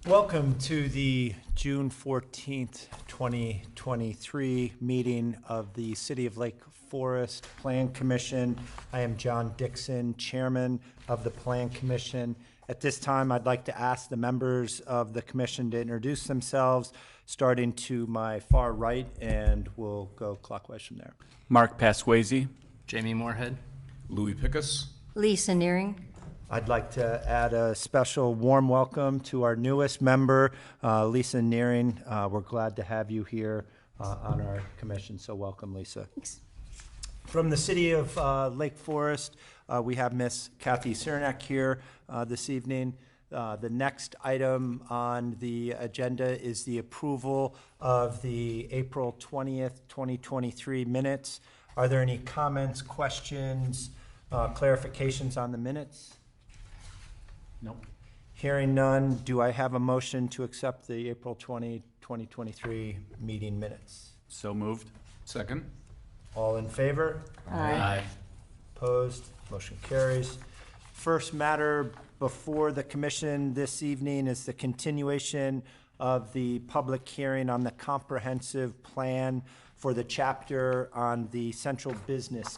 Welcome to the June 14th, 2023 meeting of the City of Lake Forest Plan Commission. I am John Dixon, Chairman of the Plan Commission. At this time, I'd like to ask the members of the commission to introduce themselves, starting to my far right, and we'll go clockwise from there. Mark Pasquazi. Jamie Moorhead. Louis Pickus. Lisa Nearing. I'd like to add a special warm welcome to our newest member, Lisa Nearing. We're glad to have you here on our commission, so welcome, Lisa. Thanks. From the City of Lake Forest, we have Miss Kathy Cernak here this evening. The next item on the agenda is the approval of the April 20th, 2023 minutes. Are there any comments, questions, clarifications on the minutes? Nope. Hearing none, do I have a motion to accept the April 20, 2023 meeting minutes? So moved. Second. All in favor? Aye. Opposed? Motion carries. First matter before the commission this evening is the continuation of the public hearing on the comprehensive plan for the chapter on the Central Business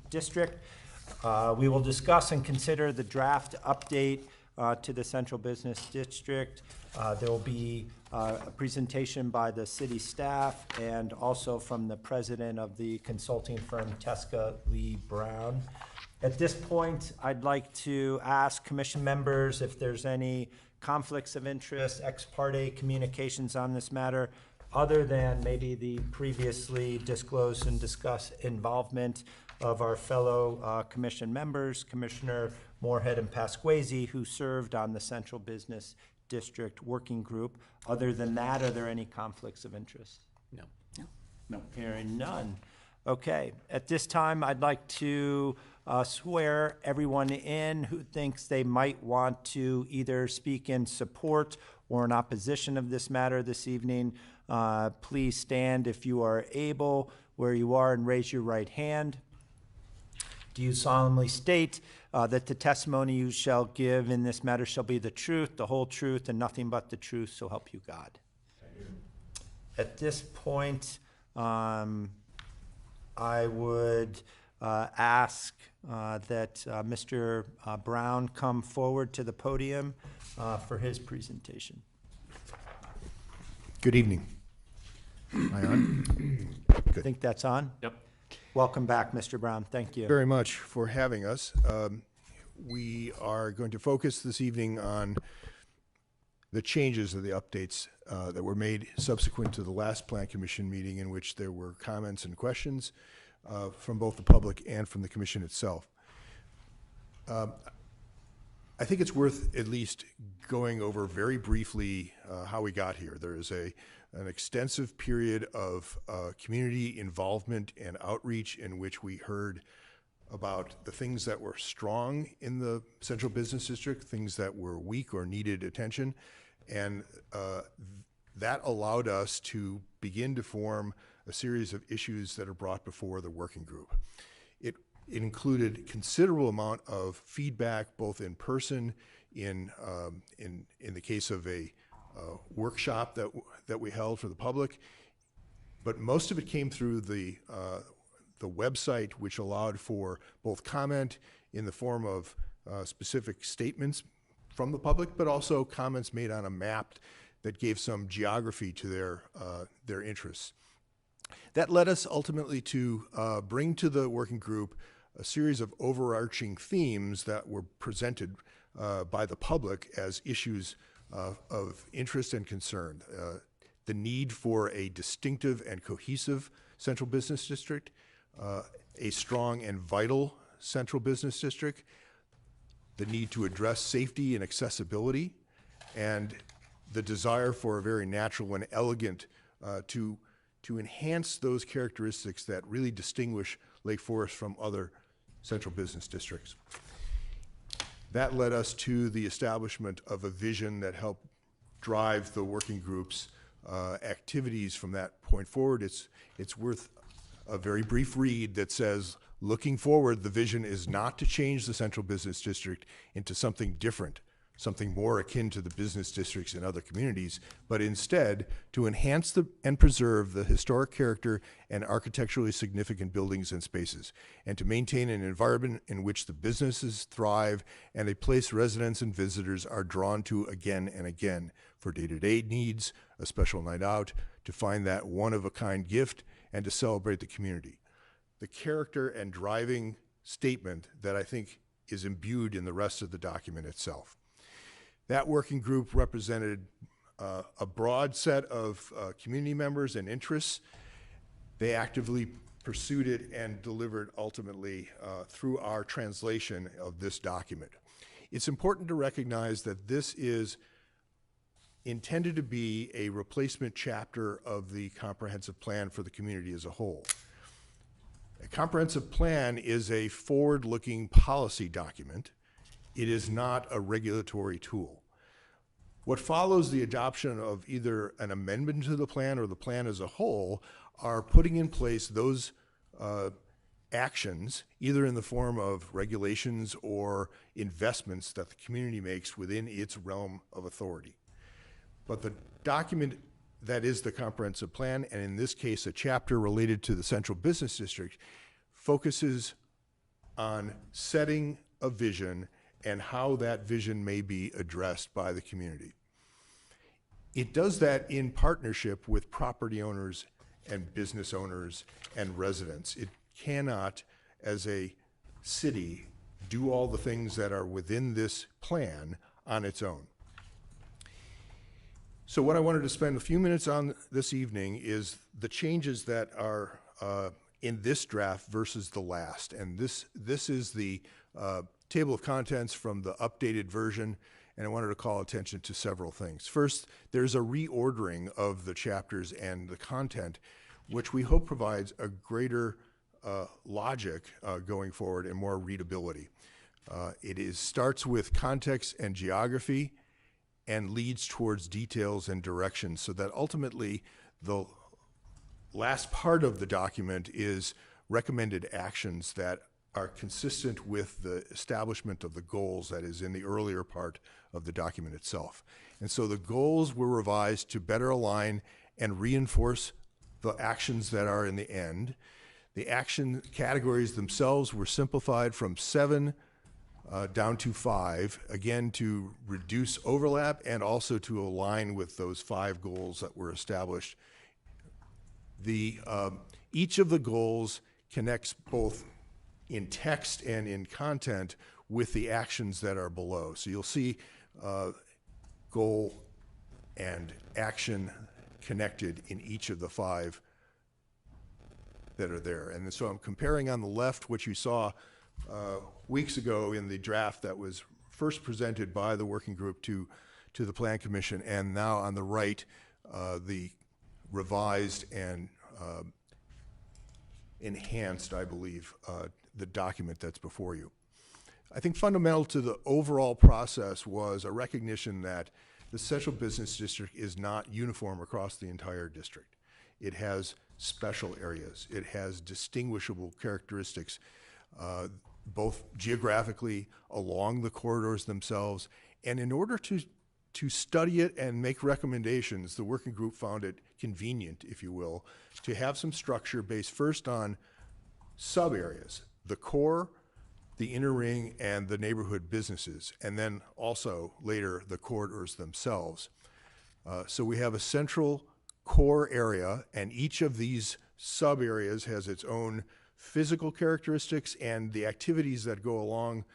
District. We will discuss and consider the draft update to the Central Business District. There will be a presentation by the city staff and also from the president of the consulting firm, Tesca Lee Brown. At this point, I'd like to ask commission members if there's any conflicts of interest, ex parte communications on this matter, other than maybe the previously disclosed and discussed involvement of our fellow commission members, Commissioner Moorhead and Pasquazi, who served on the Central Business District Working Group. Other than that, are there any conflicts of interest? No. No. Hearing none. Okay, at this time, I'd like to swear everyone in who thinks they might want to either speak in support or in opposition of this matter this evening. Please stand if you are able where you are and raise your right hand. Do you solemnly state that the testimony you shall give in this matter shall be the truth, the whole truth, and nothing but the truth, so help you God? At this point, I would ask that Mr. Brown come forward to the podium for his presentation. Good evening. Am I on? I think that's on. Yep. Welcome back, Mr. Brown. Thank you. Very much for having us. We are going to focus this evening on the changes of the updates that were made subsequent to the last Plan Commission meeting, in which there were comments and questions from both the public and from the Commission itself. I think it's worth at least going over very briefly how we got here. There is an extensive period of community involvement and outreach in which we heard about the things that were strong in the Central Business District, things that were weak or needed attention, and that allowed us to begin to form a series of issues that are brought before the working group. It included considerable amount of feedback, both in person, in the case of a workshop that we held for the public, but most of it came through the website, which allowed for both comment in the form of specific statements from the public, but also comments made on a map that gave some geography to their interests. That led us ultimately to bring to the working group a series of overarching themes that were presented by the public as issues of interest and concern. The need for a distinctive and cohesive Central Business District, a strong and vital Central Business District, the need to address safety and accessibility, and the desire for a very natural and elegant to enhance those characteristics that really distinguish Lake Forest from other central business districts. That led us to the establishment of a vision that helped drive the working group's activities from that point forward. It's worth a very brief read that says, looking forward, the vision is not to change the Central Business District into something different something more akin to the business districts in other communities, but instead to enhance and preserve the historic character and architecturally significant buildings and spaces, and to maintain an environment in which the businesses thrive and a place residents and visitors are drawn to again and again for day-to-day needs, a special night out, to find that one-of-a-kind gift, and to celebrate the community. The character and driving statement that I think is imbued in the rest of the document itself. That working group represented a broad set of community members and interests. They actively pursued it and delivered ultimately through our translation of this document. It's important to recognize that this is intended to be a replacement chapter of the comprehensive plan for the community as a whole. A comprehensive plan is a forward-looking policy document. It is not a regulatory tool. What follows the adoption of either an amendment to the plan or the plan as a whole are putting in place those actions, either in the form of regulations or investments that the community makes within its realm of authority. But the document that is the comprehensive plan, and in this case, a chapter related to the Central Business District, focuses on setting a vision and how that vision may be addressed by the community. It does that in partnership with property owners and business owners and residents. It cannot, as a city, do all the things that are within this plan on its own. So what I wanted to spend a few minutes on this evening is the changes that are in this draft versus the last. And this is the table of contents from the updated version, and I wanted to call attention to several things. First, there's a reordering of the chapters and the content, which we hope provides a greater logic going forward and more readability. It starts with context and geography and leads towards details and directions, so that ultimately the last part of the document is recommended actions that are consistent with the establishment of the goals that is in the earlier part of the document itself. And so the goals were revised to better align and reinforce the actions that are in the end. The action categories themselves were simplified from 7 down to 5, again, to reduce overlap and also to align with those 5 goals that were established. Each of the goals connects both in text and in content with the actions that are below. So you'll see goal and action connected in each of the 5 that are there. And so I'm comparing on the left what you saw weeks ago in the draft that was first presented by the working group to the Plan Commission, and now on the right, the revised and enhanced, I believe, the document that's before you. I think fundamental to the overall process was a recognition that the Central Business District is not uniform across the entire district. It has special areas. It has distinguishable characteristics, both geographically along the corridors themselves. And in order to study it and make recommendations, the working group found it convenient, if you will, to have some structure based first on sub-areas, the core, the inner ring, and the neighborhood businesses, and then also later the corridors themselves. So we have a central core area, and each of these sub-areas has its own physical characteristics, and the activities that go along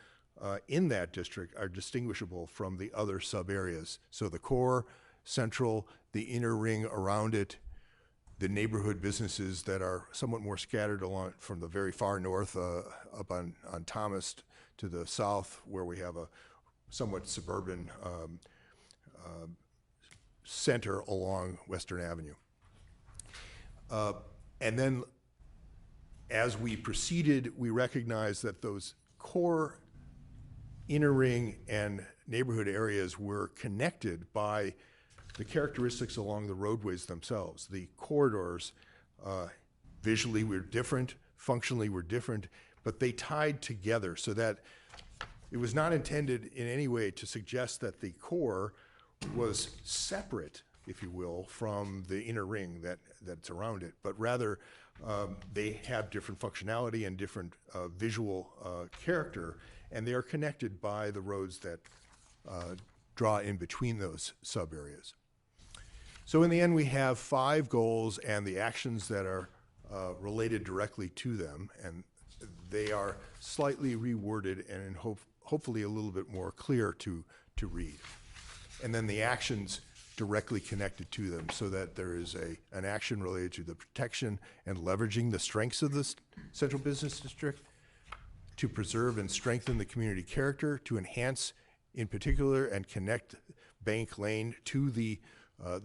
in that district are distinguishable from the other sub-areas. So the core, central, the inner ring around it, the neighborhood businesses that are somewhat more scattered along from the very far north up on Thomas to the south, where we have a somewhat suburban center along Western Avenue. And then as we proceeded, we recognized that those core inner ring and neighborhood areas were connected by the characteristics along the roadways themselves. The corridors visually were different, functionally were different, but they tied together so that It was not intended in any way to suggest that the core was separate, if you will, from the inner ring that's around it, but rather they have different functionality and different visual character, and they are connected by the roads that draw in between those sub-areas. So in the end, we have 5 goals and the actions that are related directly to them, and they are slightly reworded and hopefully a little bit more clear to read. And then the actions directly connected to them, so that there is an action related to the protection and leveraging the strengths of the central business district, to preserve and strengthen the community character, to enhance in particular and connect Bank Lane to the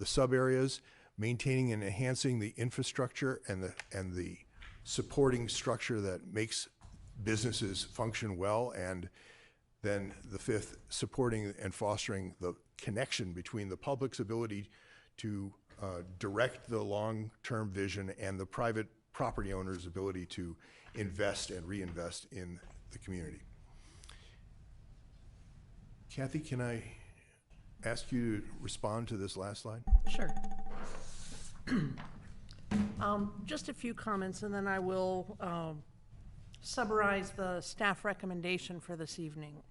sub areas, maintaining and enhancing the infrastructure and the supporting structure that makes businesses function well, and then the 5th, supporting and fostering the connection between the public's ability to direct the long-term vision and the private property owner's ability to invest and reinvest in the community. Kathy, can I ask you to respond to this last slide? Sure. Just a few comments, and then I will summarize the staff recommendation for this evening.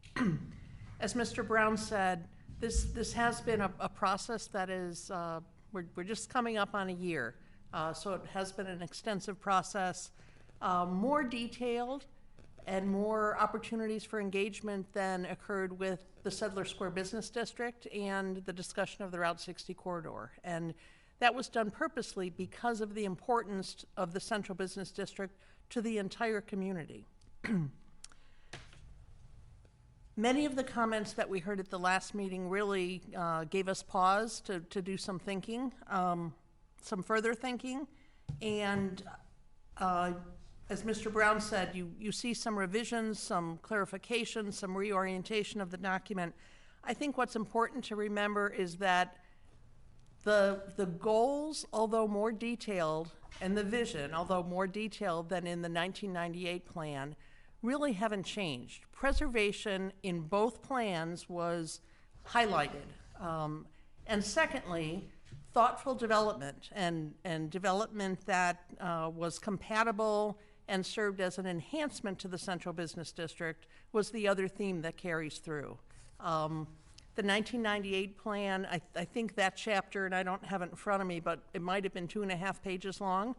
As Mr. Brown said, this has been a process that is, we're just coming up on a year. So it has been an extensive process, more detailed and more opportunities for engagement than occurred with the Settler Square Business District and the discussion of the Route 60 corridor. And that was done purposely because of the importance of the Central Business District to the entire community. Many of the comments that we heard at the last meeting really gave us pause to do some thinking, some further thinking. And as Mr. Brown said, you see some revisions, some clarifications, some reorientation of the document. I think what's important to remember is that the goals, although more detailed, and the vision, although more detailed than in the 1998 plan, really haven't changed. Preservation in both plans was highlighted. And secondly, thoughtful development and development that was compatible and served as an enhancement to the Central Business District was the other theme that carries through. The 1998 plan, I think that chapter, and I don't have it in front of me, but it might have been 2.5 pages long.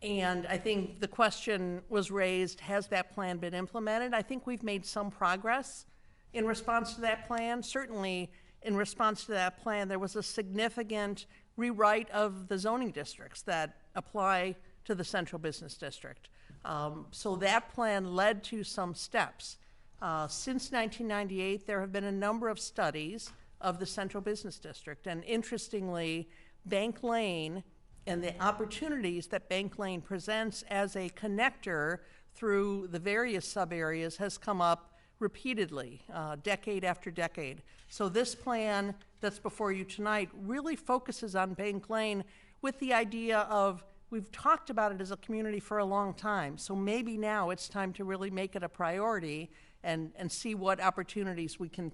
And I think the question was raised, has that plan been implemented? I think we've made some progress in response to that plan. Certainly, in response to that plan, there was a significant rewrite of the zoning districts that apply to the Central Business District. So that plan led to some steps. Since 1998, there have been a number of studies of the Central Business District, and interestingly, Bank Lane and the opportunities that Bank Lane presents as a connector through the various sub-areas has come up repeatedly, decade after decade. So this plan that's before you tonight really focuses on Bank Lane with the idea of, we've talked about it as a community for a long time, so maybe now it's time to really make it a priority and see what opportunities we can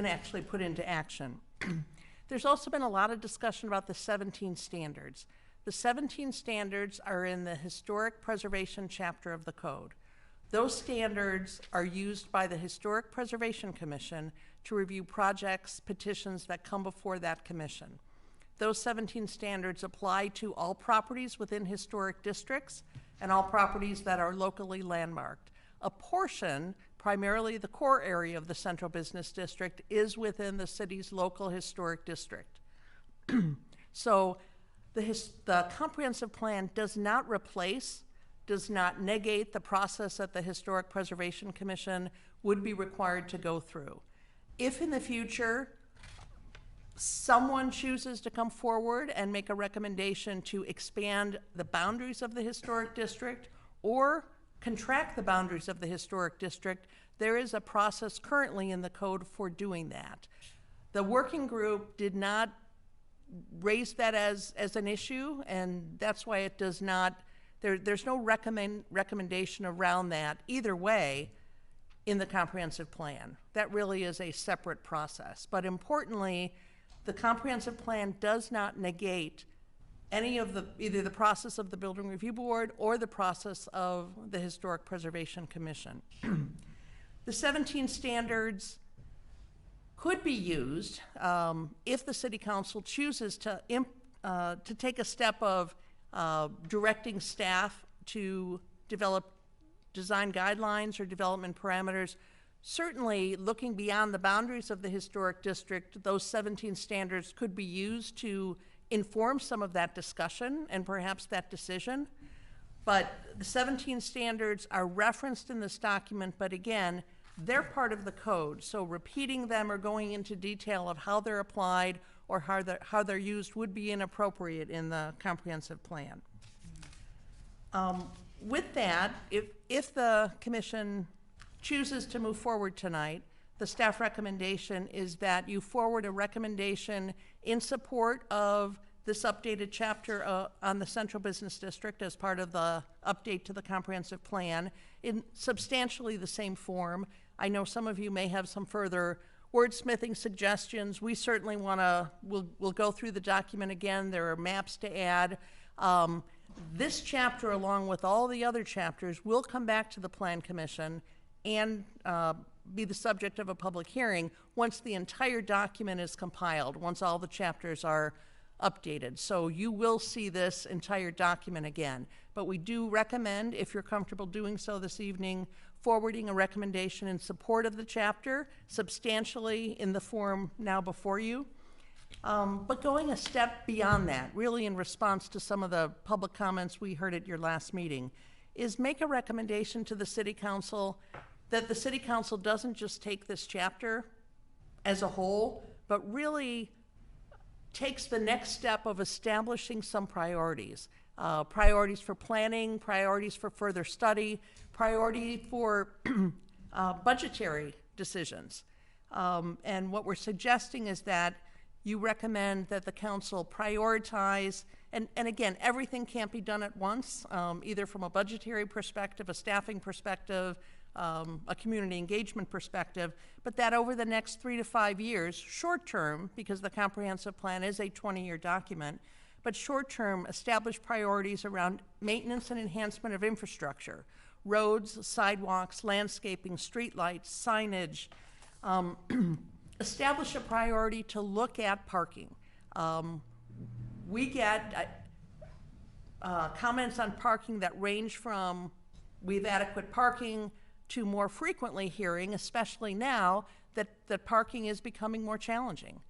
actually put into action. There's also been a lot of discussion about the 17 standards. The 17 standards are in the Historic Preservation chapter of the code. Those standards are used by the Historic Preservation Commission to review projects, petitions that come before that commission. Those 17 standards apply to all properties within historic districts and all properties that are locally landmarked. A portion, primarily the core area of the Central Business District, is within the city's local historic district. So the comprehensive plan does not replace, does not negate the process that the Historic Preservation Commission would be required to go through. If in the future someone chooses to come forward and make a recommendation to expand the boundaries of the historic district or contract the boundaries of the historic district, there is a process currently in the code for doing that. The working group did not raise that as an issue, and that's why it does not There's no recommendation around that either way in the comprehensive plan. That really is a separate process. But importantly, the comprehensive plan does not negate any of either the process of the Building Review Board or the process of the Historic Preservation Commission. The 17 standards could be used if the City Council chooses to take a step of directing staff to develop design guidelines or development parameters. Certainly, looking beyond the boundaries of the historic district, those 17 standards could be used to inform some of that discussion and perhaps that decision. But the 17 standards are referenced in this document, but again, they're part of the code. So repeating them or going into detail of how they're applied or how they're used would be inappropriate in the comprehensive plan. With that, if the commission chooses to move forward tonight, the staff recommendation is that you forward a recommendation in support of this updated chapter on the Central Business District as part of the update to the comprehensive plan in substantially the same form. I know some of you may have some further wordsmithing suggestions. We certainly we'll go through the document again. There are maps to add. This chapter, along with all the other chapters, will come back to the Plan Commission and be the subject of a public hearing once the entire document is compiled, once all the chapters are updated. So you will see this entire document again. But we do recommend, if you're comfortable doing so this evening, forwarding a recommendation in support of the chapter, substantially in the form now before you. But going a step beyond that, really in response to some of the public comments we heard at your last meeting, is make a recommendation to the City Council that the City Council doesn't just take this chapter as a whole, but really takes the next step of establishing some priorities. Priorities for planning, priorities for further study, priority for budgetary decisions. And what we're suggesting is that you recommend that the council prioritize, and again, everything can't be done at once, either from a budgetary perspective, a staffing perspective, a community engagement perspective, but that over the next 3 to 5 years, short term, because the comprehensive plan is a 20-year document, but short term, establish priorities around maintenance and enhancement of infrastructure, roads, sidewalks, landscaping, streetlights, signage. Establish a priority to look at parking. We get comments on parking that range from we have adequate parking to more frequently hearing, especially now, that parking is becoming more challenging.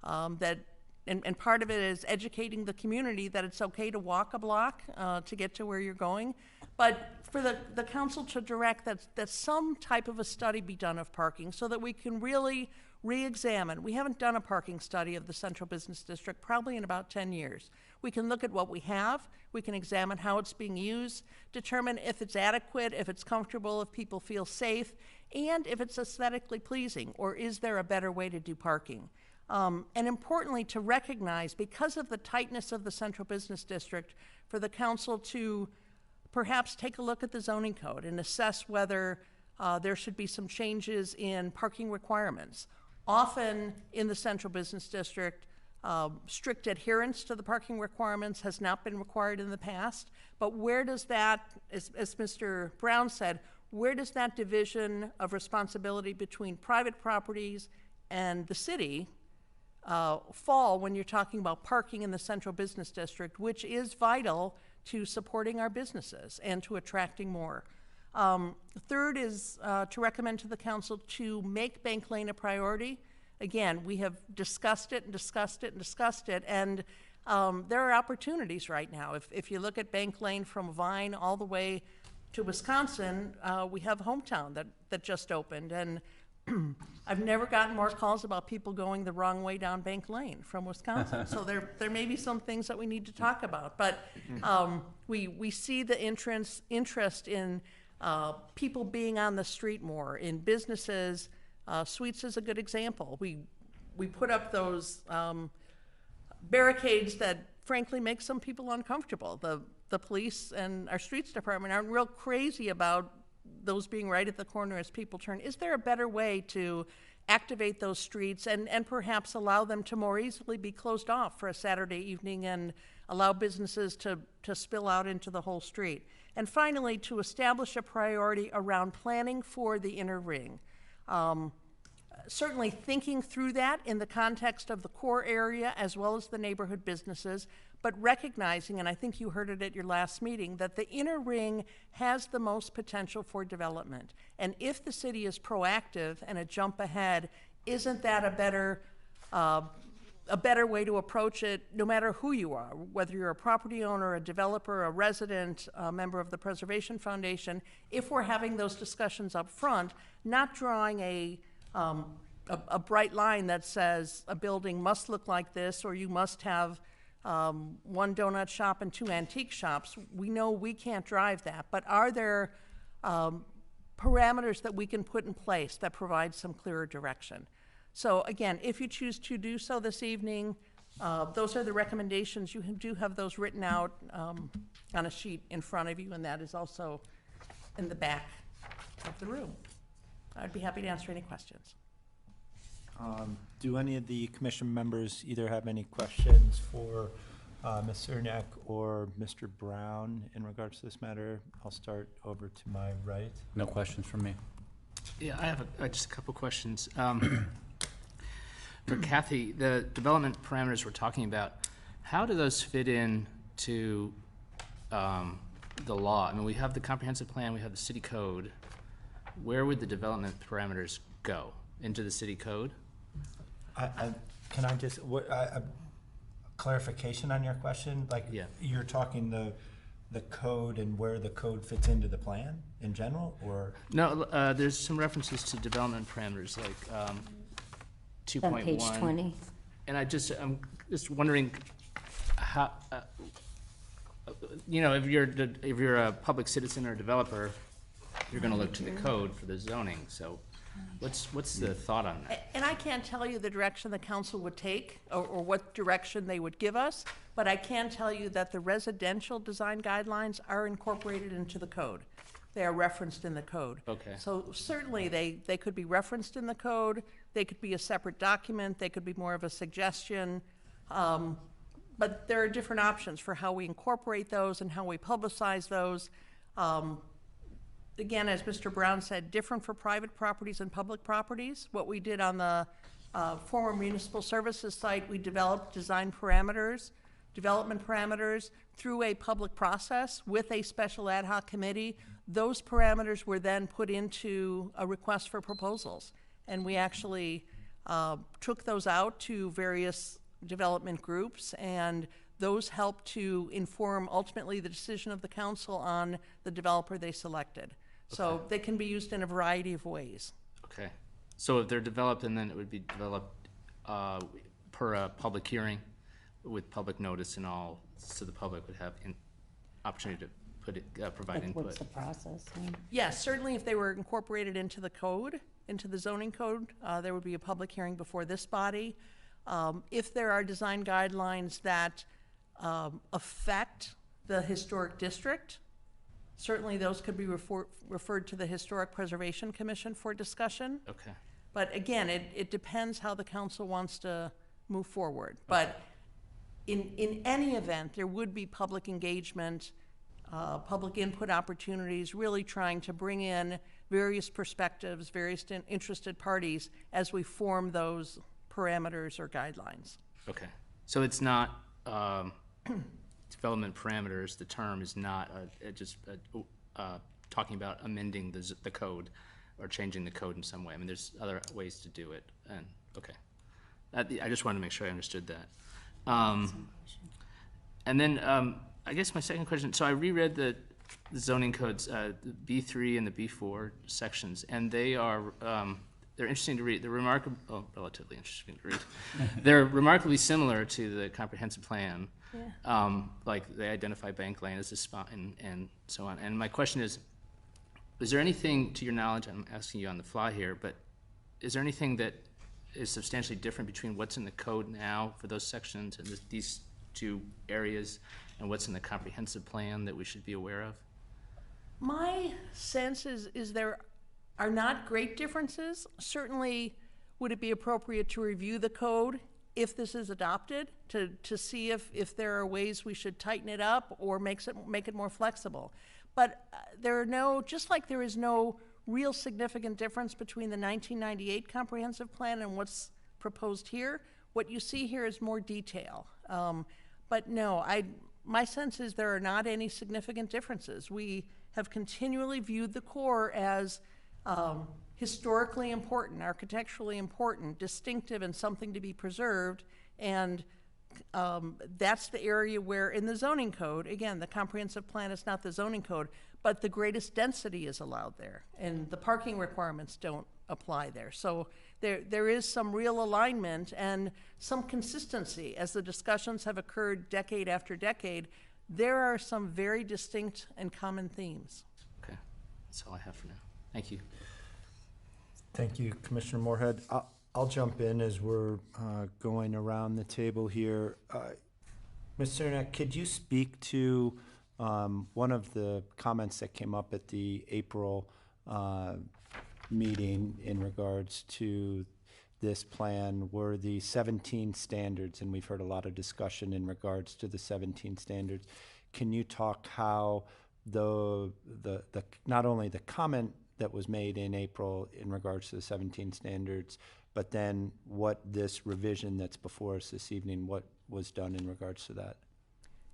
And part of it is educating the community that it's okay to walk a block to get to where you're going. But for the council to direct that some type of a study be done of parking so that we can really re-examine. We haven't done a parking study of the Central Business District probably in about 10 years. We can look at what we have, we can examine how it's being used, determine if it's adequate, if it's comfortable, if people feel safe, and if it's aesthetically pleasing, or is there a better way to do parking? And importantly, to recognize, because of the tightness of the Central Business District, for the council to perhaps take a look at the zoning code and assess whether there should be some changes in parking requirements. Often in the Central Business District, strict adherence to the parking requirements has not been required in the past, but where does that, as Mr. Brown said, where does that division of responsibility between private properties and the city fall when you're talking about parking in the Central Business District, which is vital to supporting our businesses and to attracting more. Third is to recommend to the council to make Bank Lane a priority. Again, we have discussed it and discussed it and discussed it, and there are opportunities right now. If you look at Bank Lane from Vine all the way to Wisconsin, we have Hometown that just opened, and I've never gotten more calls about people going the wrong way down Bank Lane from Wisconsin. So there may be some things that we need to talk about, but we see the interest in people being on the street more, in businesses. Sweets is a good example. We put up those barricades that frankly make some people uncomfortable. The police and our streets department aren't real crazy about those being right at the corner as people turn. Is there a better way to activate those streets and perhaps allow them to more easily be closed off for a Saturday evening and allow businesses to spill out into the whole street? And finally, to establish a priority around planning for the inner ring. Certainly thinking through that in the context of the core area as well as the neighborhood businesses, but recognizing, and I think you heard it at your last meeting, that the inner ring has the most potential for development. And if the city is proactive and a jump ahead, isn't that a better way to approach it, no matter who you are, whether you're a property owner, a developer, a resident, a member of the Preservation Foundation, if we're having those discussions up front, not drawing a bright line that says a building must look like this, or you must have one donut shop and 2 antique shops. We know we can't drive that, but are there parameters that we can put in place that provide some clearer direction? So again, if you choose to do so this evening, those are the recommendations. You do have those written out on a sheet in front of you, and that is also in the back of the room. I'd be happy to answer any questions. Do any of the commission members either have any questions for Ms. Cernak or Mr. Brown in regards to this matter? I'll start over to my right. No questions from me. Yeah, I have just a couple questions. For Kathy, the development parameters we're talking about, how do those fit in to the law? I mean, we have the comprehensive plan, we have the city code. Where would the development parameters go? Into the city code? Can I just, clarification on your question? Like, Yeah. you're talking the code and where the code fits into the plan in general, or? No, there's some references to development parameters, like 2.1. On page 20. And I'm just wondering how, if you're a public citizen or a developer, you're gonna look to the code for the zoning, so what's the thought on that? And I can't tell you the direction the council would take or what direction they would give us, but I can tell you that the residential design guidelines are incorporated into the code. They are referenced in the code. Okay. So certainly they could be referenced in the code, they could be a separate document, they could be more of a suggestion. But there are different options for how we incorporate those and how we publicize those. Again, as Mr. Brown said, different for private properties and public properties. What we did on the former municipal services site, we developed design parameters, development parameters through a public process with a special ad hoc committee. Those parameters were then put into a request for proposals. And we actually took those out to various development groups, and those help to inform ultimately the decision of the council on the developer they selected. So they can be used in a variety of ways. Okay, so if they're developed, and then it would be developed per a public hearing with public notice and all, so the public would have an opportunity to provide Like, input. what's the process? Yes, certainly if they were incorporated into the code, into the zoning code, there would be a public hearing before this body. If there are design guidelines that affect the historic district, certainly those could be referred to the Historic Preservation Commission for discussion. Okay, But again, it depends how the council wants to move forward. But in any event, there would be public engagement, public input opportunities, really trying to bring in various perspectives, various interested parties as we form those parameters or guidelines. okay. So it's not development parameters, the term is not just talking about amending the code or changing the code in some way. I mean, there's other ways to do it, and, okay. I just wanted to make sure I understood that. And then, I guess my second question, so I reread the zoning codes, the B3 and the B4 sections, and they are, they're interesting to read. They're relatively interesting to read. They're remarkably similar to the comprehensive plan. Yeah. Like they identify Bank Lane as a spot and so on. And my question is there anything, to your knowledge, I'm asking you on the fly here, but is there anything that is substantially different between what's in the code now for those sections and these two areas and what's in the comprehensive plan that we should be aware of? My sense is there are not great differences. Certainly, would it be appropriate to review the code if this is adopted to see if there are ways we should tighten it up or make it more flexible? But there are no, just like there is no real significant difference between the 1998 comprehensive plan and what's proposed here, what you see here is more detail. But no, my sense is there are not any significant differences. We have continually viewed the core as historically important, architecturally important, distinctive, and something to be preserved. And that's the area where in the zoning code, again, the comprehensive plan is not the zoning code, but the greatest density is allowed there, and the parking requirements don't apply there. So there is some real alignment and some consistency. As the discussions have occurred decade after decade, there are some very distinct and common themes. Okay, that's all I have for now. Thank you. Thank you, Commissioner Moorhead. I'll jump in as we're going around the table here. Ms. Cernak, could you speak to one of the comments that came up at the April meeting in regards to this plan were the 17 standards, and we've heard a lot of discussion in regards to the 17 standards. Can you talk how the not only the comment that was made in April in regards to the 17 standards, but then what this revision that's before us this evening, what was done in regards to that?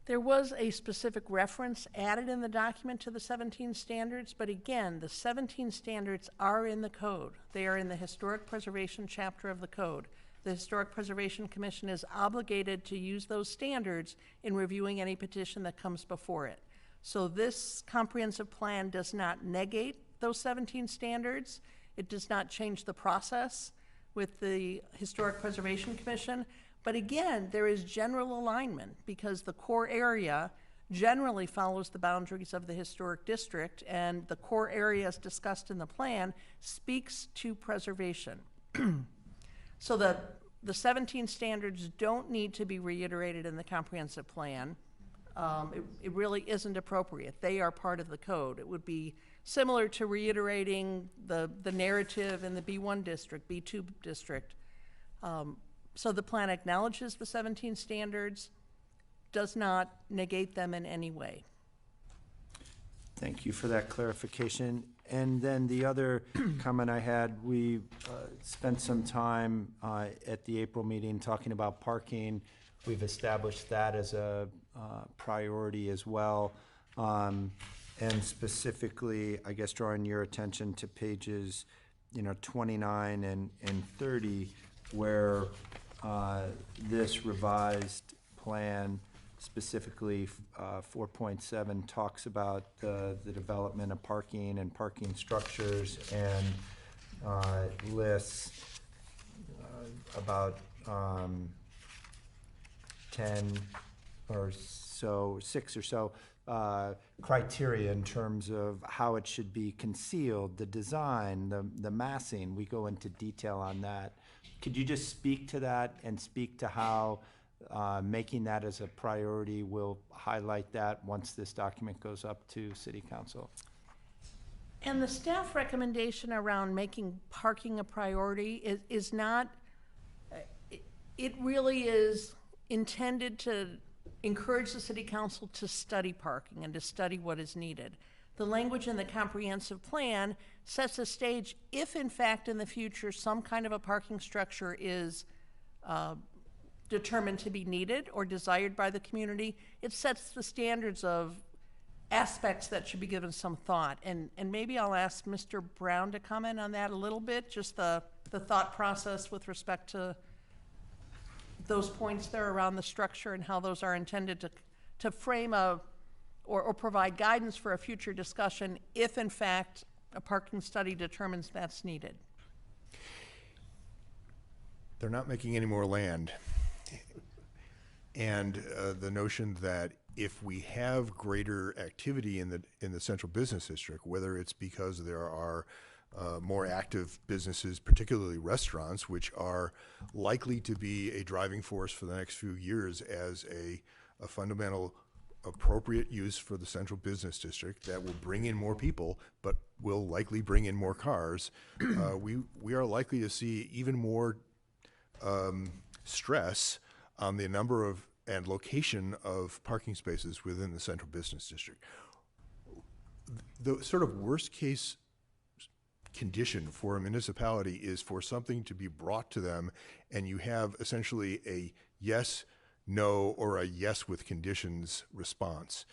There was a specific reference added in the document to the 17 standards, but again, the 17 standards are in the code. They are in the Historic Preservation chapter of the code. The Historic Preservation Commission is obligated to use those standards in reviewing any petition that comes before it. So this comprehensive plan does not negate those 17 standards. It does not change the process with the Historic Preservation Commission. But again, there is general alignment because the core area generally follows the boundaries of the historic district, and the core area as discussed in the plan speaks to preservation. So the 17 standards don't need to be reiterated in the comprehensive plan. It really isn't appropriate. They are part of the code. It would be similar to reiterating the narrative in the B1 district, B2 district. So the plan acknowledges the 17 standards, does not negate them in any way. Thank you for that clarification. And then the other comment I had, we spent some time at the April meeting talking about parking. We've established that as a priority as well. And specifically, I guess, drawing your attention to pages 29 and 30, where this revised plan, specifically 4.7, talks about the development of parking and parking structures, and lists about 10 or so, 6 or so criteria in terms of how it should be concealed, the design, the massing. We go into detail on that. Could you just speak to that and speak to how making that as a priority will highlight that once this document goes up to City Council? And the staff recommendation around making parking a priority is not, it really is intended to encourage the City Council to study parking and to study what is needed. The language in the comprehensive plan sets a stage if, in fact, in the future, some kind of a parking structure is determined to be needed or desired by the community. It sets the standards of aspects that should be given some thought. And maybe I'll ask Mr. Brown to comment on that a little bit, just the thought process with respect to those points there around the structure and how those are intended to frame or provide guidance for a future discussion if, in fact, a parking study determines that's needed. They're not making any more land. And the notion that if we have greater activity in the central business district, whether it's because there are more active businesses, particularly restaurants, which are likely to be a driving force for the next few years as a fundamental appropriate use for the central business district that will bring in more people, but will likely bring in more cars. We are likely to see even more stress on the number of and location of parking spaces within the central business district. The sort of worst case condition for a municipality is for something to be brought to them and you have essentially a yes, no, or a yes with conditions response.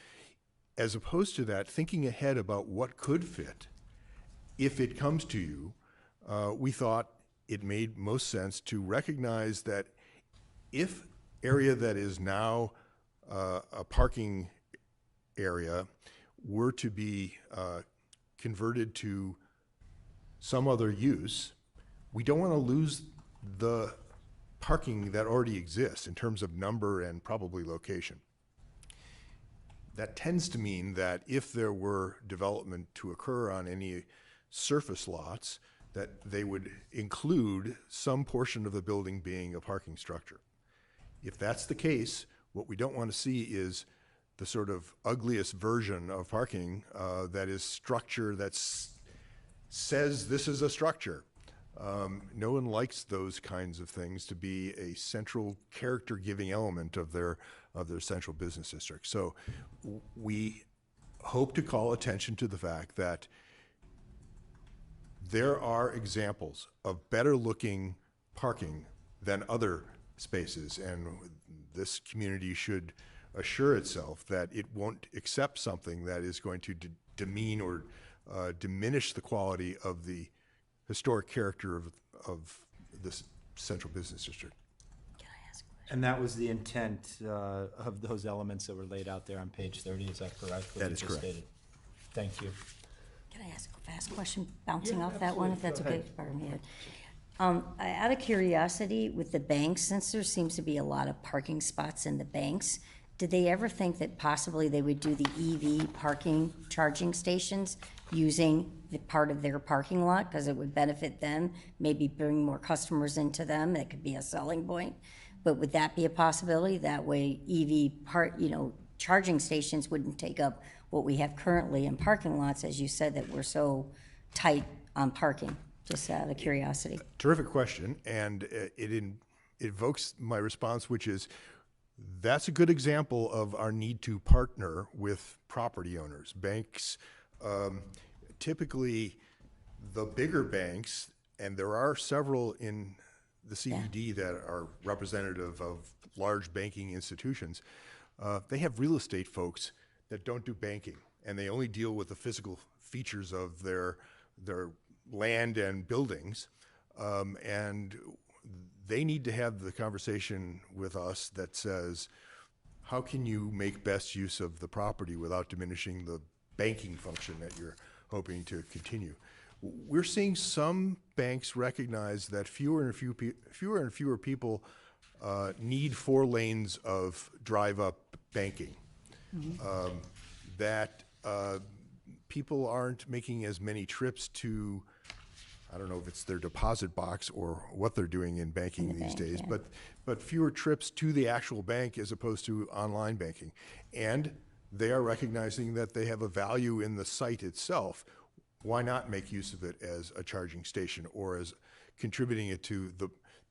As opposed to that, thinking ahead about what could fit, if it comes to you, we thought it made most sense to recognize that if area that is now a parking area were to be converted to some other use, we don't want to lose the parking that already exists in terms of number and probably location. That tends to mean that if there were development to occur on any surface lots, that they would include some portion of the building being a parking structure. If that's the case, what we don't want to see is the sort of ugliest version of parking that is structure that says this is a structure. No one likes those kinds of things to be a central character-giving element of their central business district. So we hope to call attention to the fact that there are examples of better-looking parking than other spaces, and this community should assure itself that it won't accept something that is going to demean or diminish the quality of the historic character of this central business district. And that was the intent of those elements that were laid out there on page 30, is that correct? what That you is just correct. stated? Thank you. Can I ask a fast question, bouncing off that one, if that's Go okay? ahead. Pardon me. Out of curiosity, with the banks, since there seems to be a lot of parking spots in the banks, did they ever think that possibly they would do the EV parking charging stations using the part of their parking lot, because it would benefit them, maybe bring more customers into them, that could be a selling point? But would that be a possibility? That way charging stations wouldn't take up what we have currently in parking lots, as you said, that we're so tight on parking, just out of curiosity. Terrific question, and it evokes my response, which is that's a good example of our need to partner with property owners. Banks, typically the bigger banks, and there are several in the CBD that are representative of large banking institutions, they have real estate folks that don't do banking, and they only deal with the physical features of their land and buildings, and they need to have the conversation with us that says, how can you make best use of the property without diminishing the banking function that you're hoping to continue? We're seeing some banks recognize that fewer and fewer people need 4 lanes of drive-up banking. That people aren't making as many trips to, I don't know if it's their deposit box or what they're doing in banking these days, but fewer trips to the actual bank as opposed to online banking. And they are recognizing that they have a value in the site itself. Why not make use of it as a charging station or as contributing it to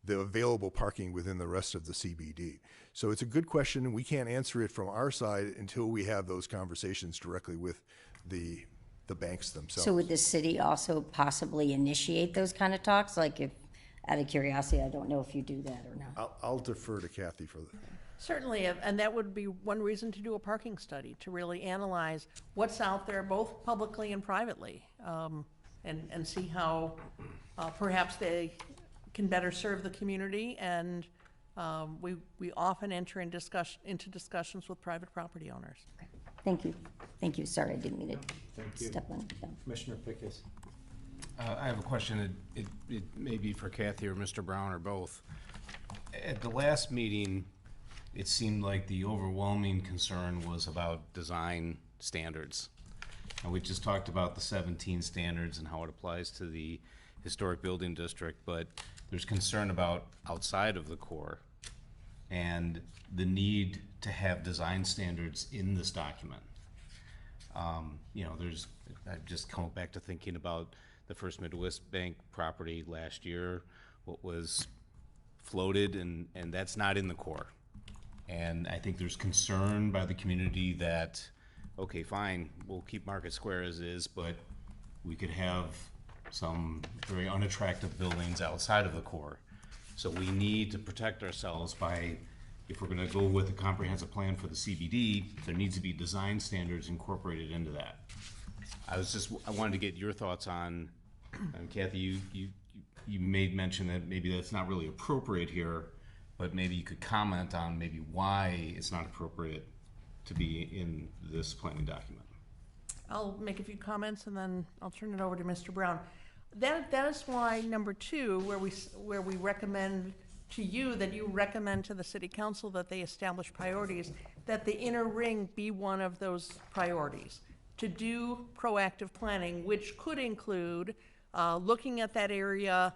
the available parking within the rest of the CBD? So it's a good question, and we can't answer it from our side until we have those conversations directly with the banks themselves. So would the city also possibly initiate those kind of talks? Like, if, out of curiosity, I don't know if you do that or not. I'll defer to Kathy for that. Certainly, and that would be one reason to do a parking study, to really analyze what's out there, both publicly and privately, and see how perhaps they can better serve the community. And we often enter into discussions with private property owners. Thank you. Thank you. Sorry, I didn't mean Thank to you. step on it. Commissioner Pickus. I have a question. It may be for Kathy or Mr. Brown or both. At the last meeting, it seemed like the overwhelming concern was about design standards. And we just talked about the 17 standards and how it applies to the historic building district, but there's concern about outside of the core and the need to have design standards in this document. You know, I've just come back to thinking about the First Midwest Bank property last year, what was floated, and that's not in the core. And I think there's concern by the community that, okay, fine, we'll keep Market Square as is, but we could have some very unattractive buildings outside of the core. So we need to protect ourselves by, if we're gonna go with a comprehensive plan for the CBD, there needs to be design standards incorporated into that. I wanted to get your thoughts on, and Kathy, you made mention that maybe that's not really appropriate here, but maybe you could comment on maybe why it's not appropriate to be in this planning document. I'll make a few comments and then I'll turn it over to Mr. Brown. That is why number 2, where we recommend to you that you recommend to the city council that they establish priorities, that the inner ring be one of those priorities. To do proactive planning, which could include looking at that area,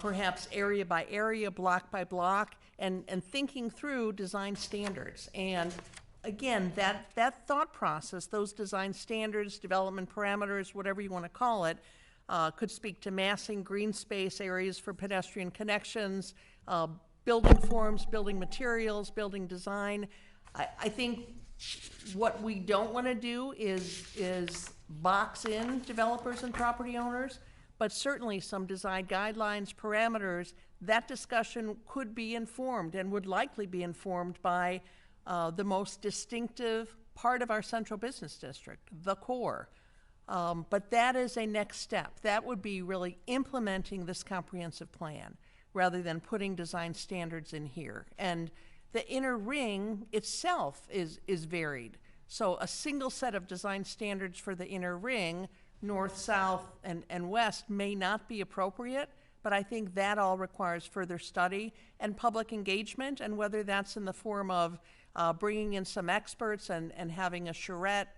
perhaps area by area, block by block, and thinking through design standards. And again, that thought process, those design standards, development parameters, whatever you want to call it, could speak to massing, green space areas for pedestrian connections, building forms, building materials, building design. I think what we don't want to do is box in developers and property owners, but certainly some design guidelines, parameters, that discussion could be informed and would likely be informed by the most distinctive part of our central business district, the core. But that is a next step. That would be really implementing this comprehensive plan rather than putting design standards in here. And the inner ring itself is varied. So a single set of design standards for the inner ring, north, south, and west, may not be appropriate, but I think that all requires further study and public engagement, and whether that's in the form of bringing in some experts and having a charrette,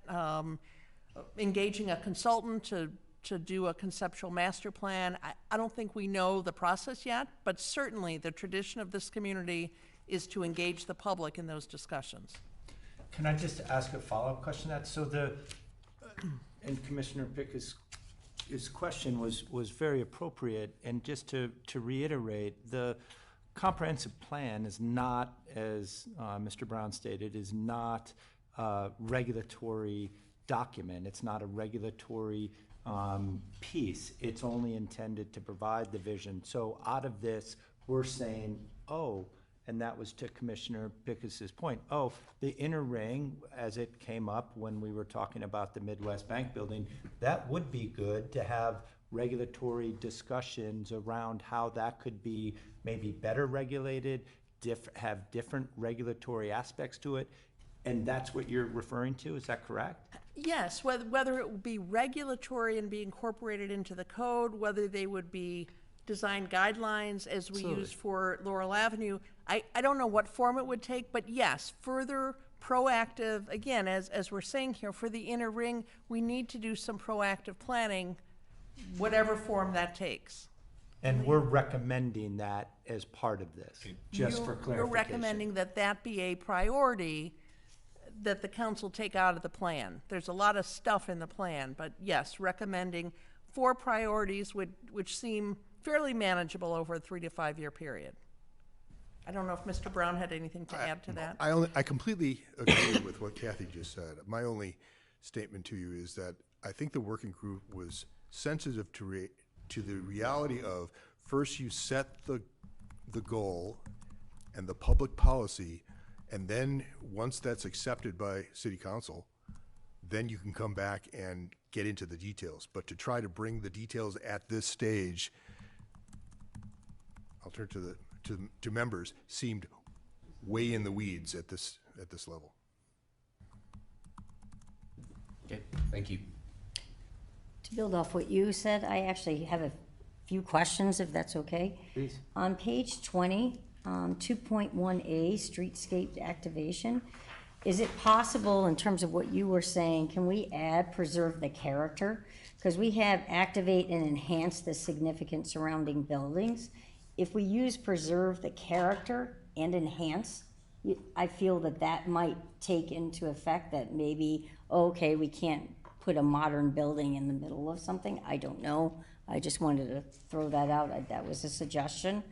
engaging a consultant to do a conceptual master plan. I don't think we know the process yet, but certainly the tradition of this community is to engage the public in those discussions. Can I just ask a follow-up question to that? So and Commissioner Pickett's question was very appropriate, and just to reiterate, the comprehensive plan is not, as Mr. Brown stated, is not a regulatory document. It's not a regulatory piece. It's only intended to provide the vision. So out of this, we're saying, oh, and that was to Commissioner Pickett's point, oh, the inner ring, as it came up when we were talking about the Midwest Bank building, that would be good to have regulatory discussions around how that could be maybe better regulated, have different regulatory aspects to it. And that's what you're referring to, is that correct? Yes, whether it would be regulatory and be incorporated into the code, whether they would be design guidelines as we Absolutely. use for Laurel Avenue. I don't know what form it would take, but yes, further proactive, again, as we're saying here, for the inner ring, we need to do some proactive planning, whatever form that takes. And we're recommending that as part of this, just for clarification. You're recommending that that be a priority that the council take out of the plan. There's a lot of stuff in the plan, but yes, recommending 4 priorities which seem fairly manageable over a 3 to 5 year period. I don't know if Mr. Brown had anything to add to that. I completely agree with what Kathy just said. My only statement to you is that I think the working group was sensitive to the reality of, first you set the goal and the public policy, and then once that's accepted by City Council, then you can come back and get into the details. But to try to bring the details at this stage, I'll turn to members, seemed way in the weeds at this level. Okay, thank you. To build off what you said, I actually have a few questions, if that's okay. Please. On page 20, 2.1A, streetscape activation, Is it possible, in terms of what you were saying, can we add preserve the character? Because we have activate and enhance the significant surrounding buildings. If we use preserve the character and enhance, I feel that that might take into effect that maybe, okay, we can't put a modern building in the middle of something. I don't know. I just wanted to throw that out. That was a suggestion.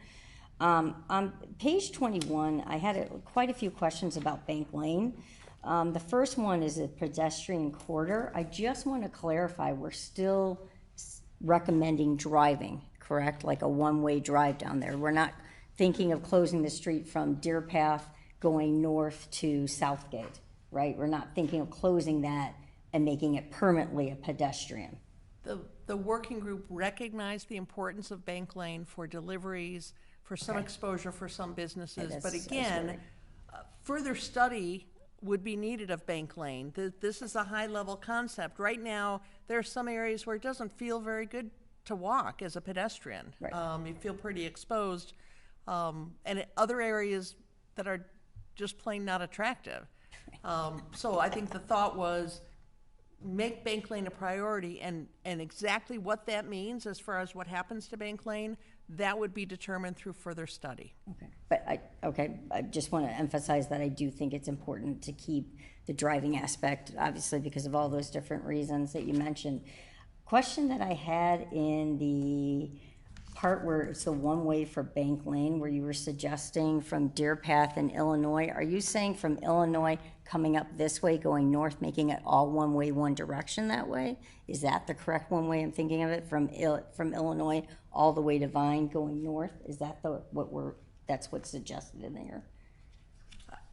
On page 21, I had quite a few questions about Bank Lane. The first one is a pedestrian corridor. I just want to clarify, we're still recommending driving, correct? Like a one-way drive down there. We're not thinking of closing the street from Deer Path going north to Southgate, right? We're not thinking of closing that and making it permanently a pedestrian. The working group recognized the importance of Bank Lane for deliveries, for some exposure for some businesses. But again, further study would be needed of Bank Lane. This is a high-level concept. Right now, there are some areas where it doesn't feel very good to walk as a pedestrian. Right. You feel pretty exposed. And other areas that are just plain not attractive. So I think the thought was make Bank Lane a priority, and exactly what that means as far as what happens to Bank Lane, that would be determined through further study. Okay, but I just want to emphasize that I do think it's important to keep the driving aspect, obviously because of all those different reasons that you mentioned. Question that I had in the part where it's the one-way for Bank Lane, where you were suggesting from Deer Path in Illinois, are you saying from Illinois coming up this way, going north, making it all one-way, one direction that way? Is that the correct one way I'm thinking of it? From Illinois all the way to Vine going north? Is that that's what's suggested in there?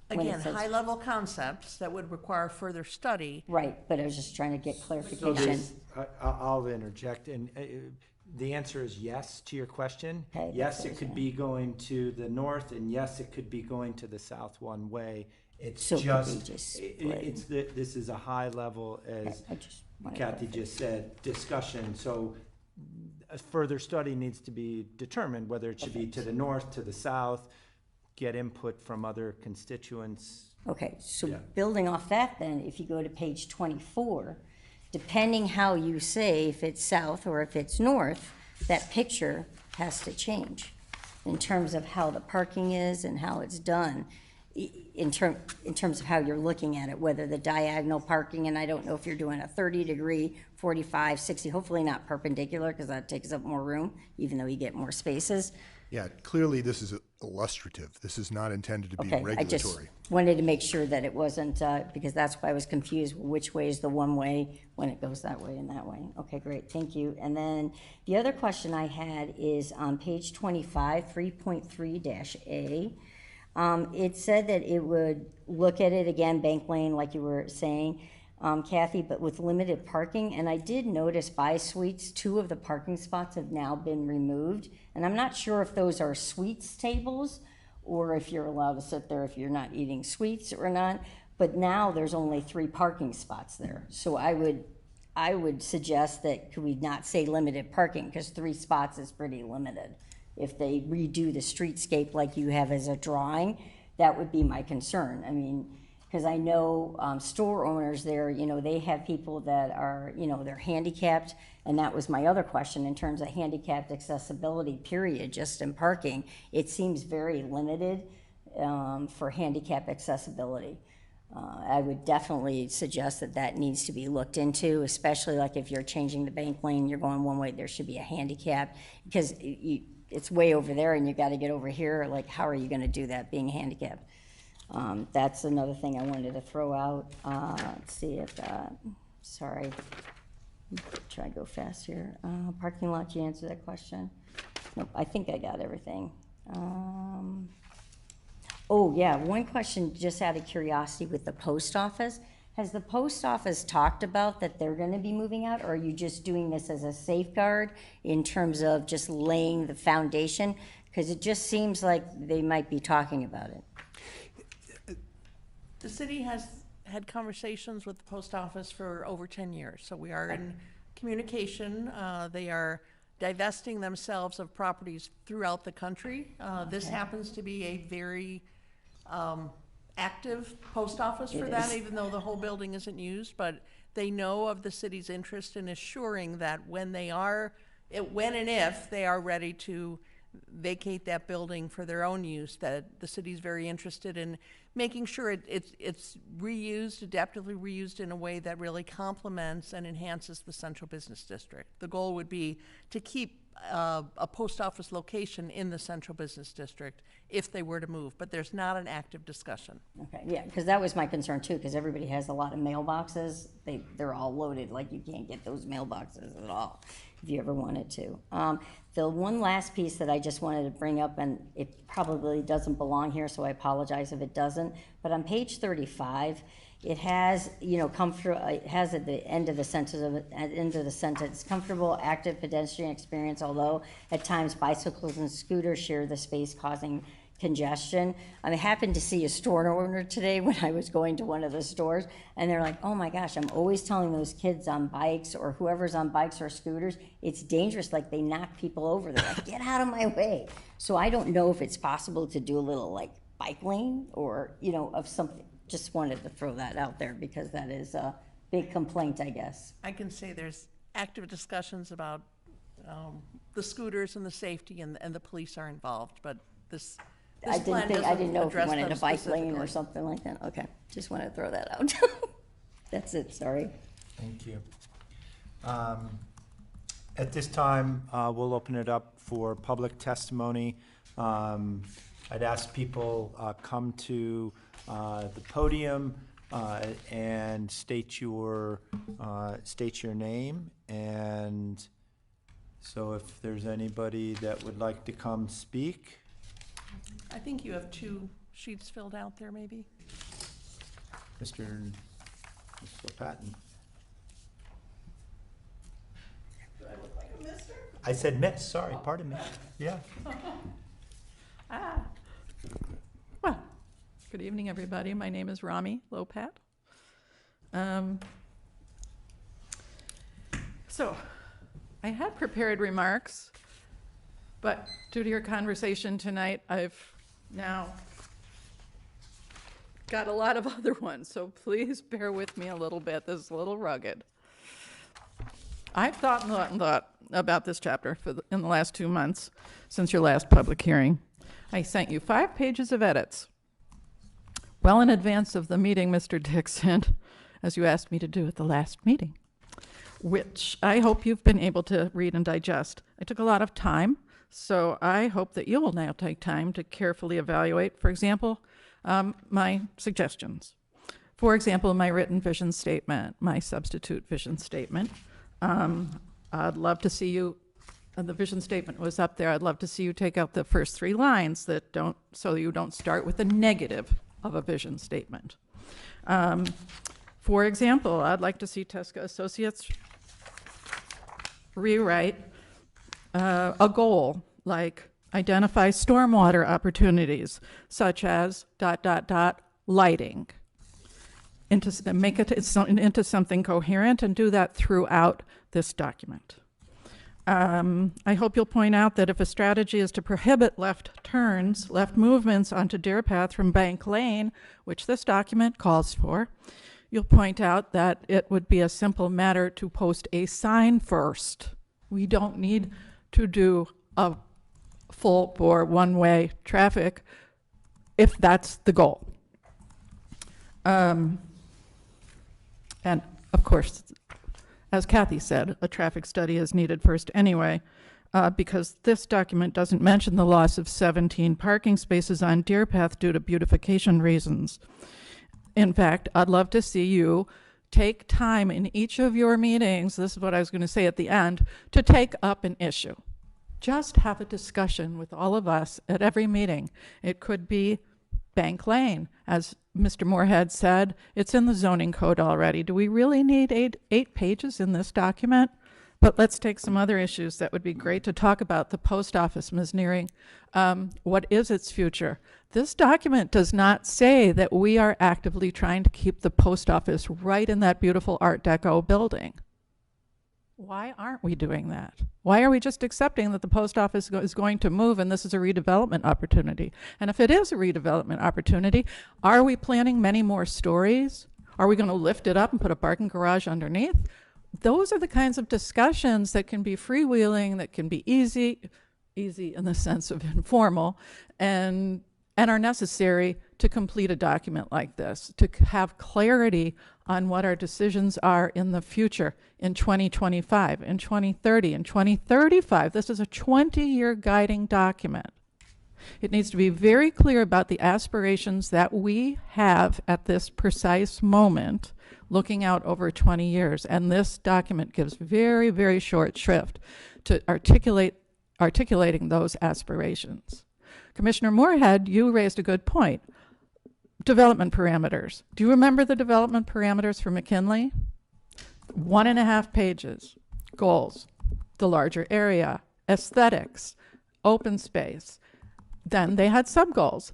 Again, high-level concepts that would require further study. Right, but I was just trying to get So clarification. I'll interject, and the answer is yes to your question. Okay, Yes, that's what it I could was be going to the north, and yes, it could be going to the south one way. It's So it could just, be just this is a high level, as I just wanted Kathy to- just said, discussion. So a further study needs to be determined, whether it should be to the north, to the south, get input from other constituents. Okay, so Yeah. building off that then, if you go to page 24, depending how you say if it's south or if it's north, that picture has to change in terms of how the parking is and how it's done, in terms of how you're looking at it, whether the diagonal parking, and I don't know if you're doing a 30-degree, 45, 60, hopefully not perpendicular because that takes up more room, even though you get more spaces. Yeah, clearly this is illustrative. This is not intended to be Okay, I just regulatory. wanted to make sure that it wasn't, because that's why I was confused, which way is the one way when it goes that way and that way. Okay, great, thank you. And then the other question I had is on page 25, 3.3-A. It said that it would look at it again, Bank Lane, like you were saying, Kathy, but with limited parking. And I did notice by Suites, 2 of the parking spots have now been removed. And I'm not sure if those are Suites tables or if you're allowed to sit there if you're not eating sweets or not. But now there's only 3 parking spots there. So I would suggest that could we not say limited parking, because 3 spots is pretty limited. If they redo the streetscape like you have as a drawing, that would be my concern. I mean, because I know store owners there, they have people that are, they're handicapped, and that was my other question in terms of handicapped accessibility, period, just in parking. It seems very limited for handicap accessibility. I would definitely suggest that needs to be looked into, especially like if you're changing the Bank Lane, you're going one way, there should be a handicap, because it's way over there and you got to get over here. Like, how are you going to do that being handicapped? That's another thing I wanted to throw out. Let's see if, sorry, try to go fast here. Parking lot, you answered that question? Nope, I think I got everything. Oh yeah, one question just out of curiosity with the post office. Has the post office talked about that they're going to be moving out, or are you just doing this as a safeguard in terms of just laying the foundation? Because it just seems like they might be talking about it. The city has had conversations with the post office for over 10 years, so we are in communication. They are divesting themselves of properties throughout the country. This happens to be a very active post office for It that, is. even though the whole building isn't used, but they know of the city's interest in assuring that when when and if they are ready to vacate that building for their own use, that the city's very interested in making sure it's reused, adaptively reused in a way that really complements and enhances the central business district. The goal would be to keep a post office location in the central business district if they were to move, but there's not an active discussion. Okay, yeah, because that was my concern too, because everybody has a lot of mailboxes. They're all loaded, like you can't get those mailboxes at all if you ever wanted to. The one last piece that I just wanted to bring up, and it probably doesn't belong here, so I apologize if it doesn't, but on page 35, it has, it has at the end of the sentence, comfortable, active pedestrian experience, although at times bicycles and scooters share the space causing congestion. I happened to see a store owner today when I was going to one of the stores, and they're like, oh my gosh, I'm always telling those kids on bikes or whoever's on bikes or scooters, it's dangerous, like they knock people over. They're like, get out of my way. So I don't know if it's possible to do a little like bike lane or, of something. Just wanted to throw that out there because that is a big complaint, I guess. I can say there's active discussions about the scooters and the safety, and the police are involved, but this plan I didn't know if you address wanted them a bike lane or specifically. something like that. Okay, just wanted to throw that out. That's it, sorry. Thank you. At this time, we'll open it up for public testimony. I'd ask people come to the podium and state your name. And so if there's anybody that would like to come speak. I think you have 2 sheets filled out there, maybe? Mr. Patton. Do I look like a mister? I said miss, sorry, pardon me. Yeah. Well, good evening, everybody. My name is Rami Lopat. So, I had prepared remarks, but due to your conversation tonight, I've now got a lot of other ones, so please bear with me a little bit. This is a little rugged. I've thought and thought about this chapter in the last 2 months since your last public hearing. I sent you 5 pages of edits, well in advance of the meeting, Mr. Dixon, as you asked me to do at the last meeting, which I hope you've been able to read and digest. I took a lot of time, so I hope that you will now take time to carefully evaluate, for example, my suggestions. For example, my written vision statement, my substitute vision statement. I'd love to see you, the vision statement was up there, I'd love to see you take out the first 3 lines so you don't start with a negative of a vision statement. For example, I'd like to see Tesca Associates rewrite a goal like identify stormwater opportunities such as ... lighting. Make it into something coherent and do that throughout this document. I hope you'll point out that if a strategy is to prohibit left movements onto Deer Path from Bank Lane, which this document calls for, you'll point out that it would be a simple matter to post a sign first. We don't need to do a full bore one-way traffic if that's the goal. And of course, as Kathy said, a traffic study is needed first anyway, because this document doesn't mention the loss of 17 parking spaces on Deer Path due to beautification reasons. In fact, I'd love to see you take time in each of your meetings, this is what I was going to say at the end, to take up an issue. Just have a discussion with all of us at every meeting. It could be Bank Lane. As Mr. Moorhead said, it's in the zoning code already. Do we really need eight pages in this document? But let's take some other issues that would be great to talk about. The post office, Ms. Nearing. What is its future? This document does not say that we are actively trying to keep the post office right in that beautiful Art Deco building. Why aren't we doing that? Why are we just accepting that the post office is going to move and this is a redevelopment opportunity? And if it is a redevelopment opportunity, are we planning many more stories? Are we going to lift it up and put a parking garage underneath? Those are the kinds of discussions that can be freewheeling, that can be easy in the sense of informal, and are necessary to complete a document like this, to have clarity on what our decisions are in the future, in 2025, in 2030, in 2035. This is a 20-year guiding document. It needs to be very clear about the aspirations that we have at this precise moment, looking out over 20 years. And this document gives very, very short shrift to articulating those aspirations. Commissioner Moorhead, you raised a good point. Development parameters. Do you remember the development parameters for McKinley? 1.5 pages. Goals, the larger area, aesthetics, open space. Then they had sub-goals,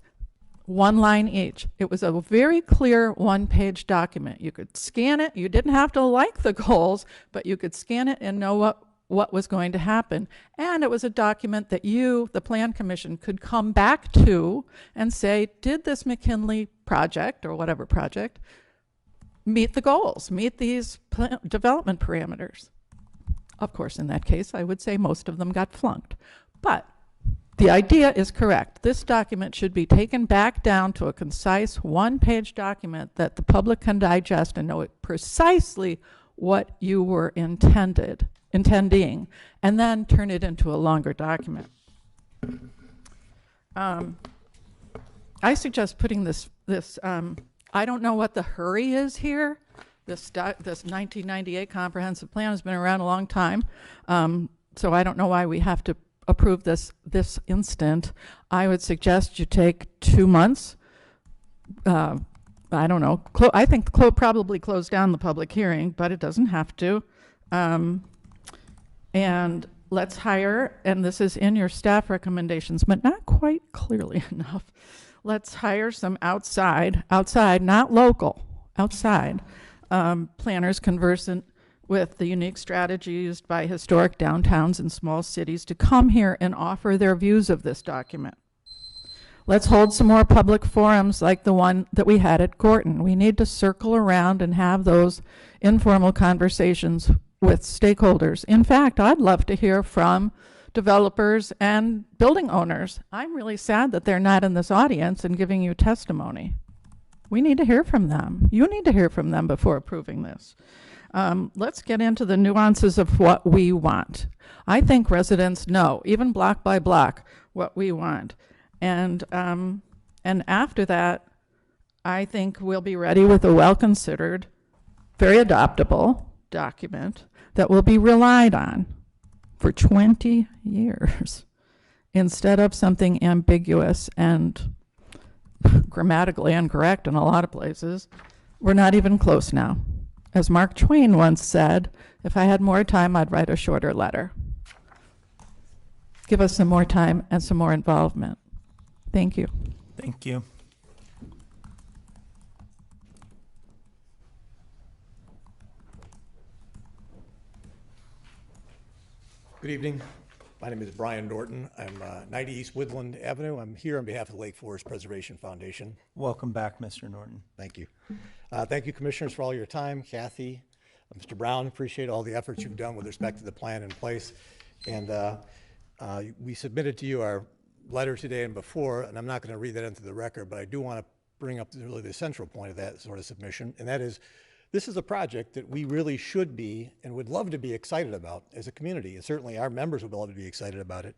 1 line each. It was a very clear 1-page document. You could scan it. You didn't have to like the goals, but you could scan it and know what was going to happen. And it was a document that you, the Plan Commission, could come back to and say, did this McKinley project, or whatever project, meet the goals, meet these development parameters? Of course, in that case, I would say most of them got flunked. But the idea is correct. This document should be taken back down to a concise 1-page document that the public can digest and know precisely what you were intending, and then turn it into a longer document. I suggest putting this I don't know what the hurry is here. This 1998 comprehensive plan has been around a long time, so I don't know why we have to approve this instant. I would suggest you take 2 months. I don't know. I think probably close down the public hearing, but it doesn't have to. And let's hire, and this is in your staff recommendations, but not quite clearly enough. Let's hire some outside, not local, outside planners conversant with the unique strategy used by historic downtowns and small cities to come here and offer their views of this document. Let's hold some more public forums like the one that we had at Gorton. We need to circle around and have those informal conversations with stakeholders. In fact, I'd love to hear from developers and building owners. I'm really sad that they're not in this audience and giving you testimony. We need to hear from them. You need to hear from them before approving this. Let's get into the nuances of what we want. I think residents know, even block by block, what we want. And after that, I think we'll be ready with a well-considered, very adoptable document that will be relied on for 20 years instead of something ambiguous and grammatically incorrect in a lot of places. We're not even close now. As Mark Twain once said, if I had more time, I'd write a shorter letter. Give us some more time and some more involvement. Thank you. Thank you. Good evening. My name is Brian Norton. I'm 90 East Woodland Avenue. I'm here on behalf of the Lake Forest Preservation Foundation. Welcome back, Mr. Norton. Thank you. Thank you, commissioners, for all your time. Kathy, Mr. Brown, appreciate all the efforts you've done with respect to the plan in place. And we submitted to you our letter today and before, and I'm not going to read that into the record, but I do want to bring up really the central point of that sort of submission, and that is, this is a project that we really should be and would love to be excited about as a community, and certainly our members would love to be excited about it.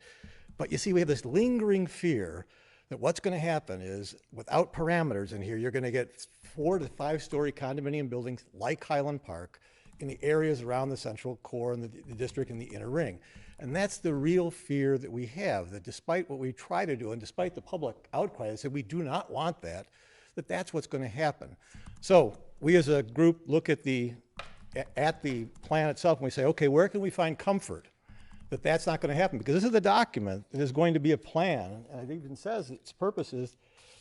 But you see, we have this lingering fear that what's going to happen is, without parameters in here, you're going to get 4 to 5 story condominium buildings like Highland Park in the areas around the central core and the district and the inner ring. And that's the real fear that we have, that despite what we try to do and despite the public outcry that said we do not want that, that's what's going to happen. So we as a group look at the plan itself and we say, okay, where can we find comfort that that's not going to happen? Because this is a document that is going to be a plan, and it even says its purpose is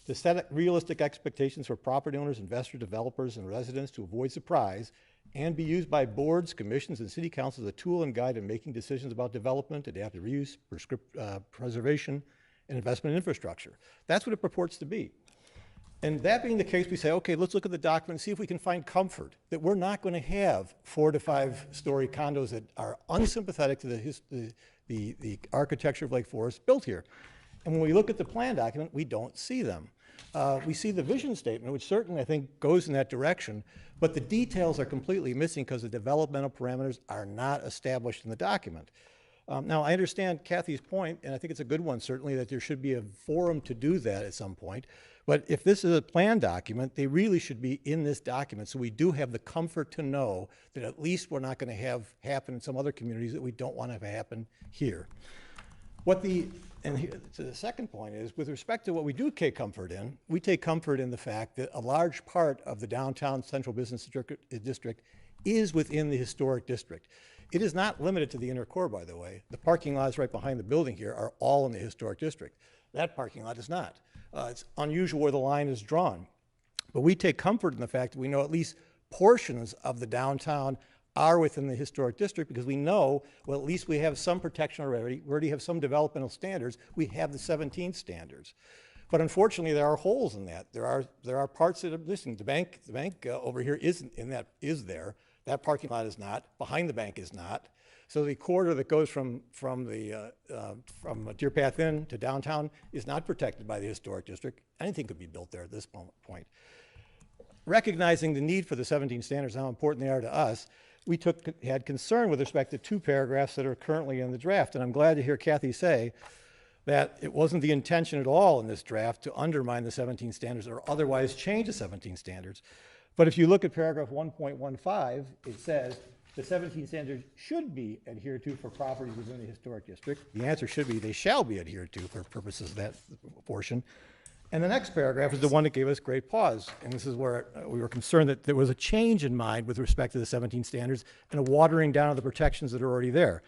to set realistic expectations for property owners, investors, developers, and residents to avoid surprise and be used by boards, commissions, and city councils as a tool and guide in making decisions about development, adaptive reuse, preservation, and investment in infrastructure. That's what it purports to be. And that being the case, we say, okay, let's look at the document and see if we can find comfort that we're not going to have 4 to 5 story condos that are unsympathetic to the architecture of Lake Forest built here. And when we look at the plan document, we don't see them. We see the vision statement, which certainly I think goes in that direction, but the details are completely missing because the developmental parameters are not established in the document. Now, I understand Kathy's point, and I think it's a good one, certainly, that there should be a forum to do that at some point. But if this is a plan document, they really should be in this document, so we do have the comfort to know that at least we're not going to have happen in some other communities that we don't want to have happen here. So the second point is, with respect to what we do take comfort in, we take comfort in the fact that a large part of the downtown central business district is within the historic district. It is not limited to the inner core, by the way. The parking lots right behind the building here are all in the historic district. That parking lot is not. It's unusual where the line is drawn. But we take comfort in the fact that we know at least portions of the downtown are within the historic district because we know, well, at least we have some protection already. We already have some developmental standards. We have the 17 standards. But unfortunately, there are holes in that. There are parts that are missing. The bank over here is there. That parking lot is not. Behind the bank is not. So the corridor that goes from Deer Path Inn to downtown is not protected by the historic district. Anything could be built there at this point. Recognizing the need for the 17 standards, how important they are to us, we had concern with respect to 2 paragraphs that are currently in the draft. And I'm glad to hear Kathy say that it wasn't the intention at all in this draft to undermine the 17 standards or otherwise change the 17 standards. But if you look at paragraph 1.15, it says the 17 standards should be adhered to for properties within the historic district. The answer should be they shall be adhered to for purposes of that portion. And the next paragraph is the one that gave us great pause. And this is where we were concerned that there was a change in mind with respect to the 17 standards and a watering down of the protections that are already there.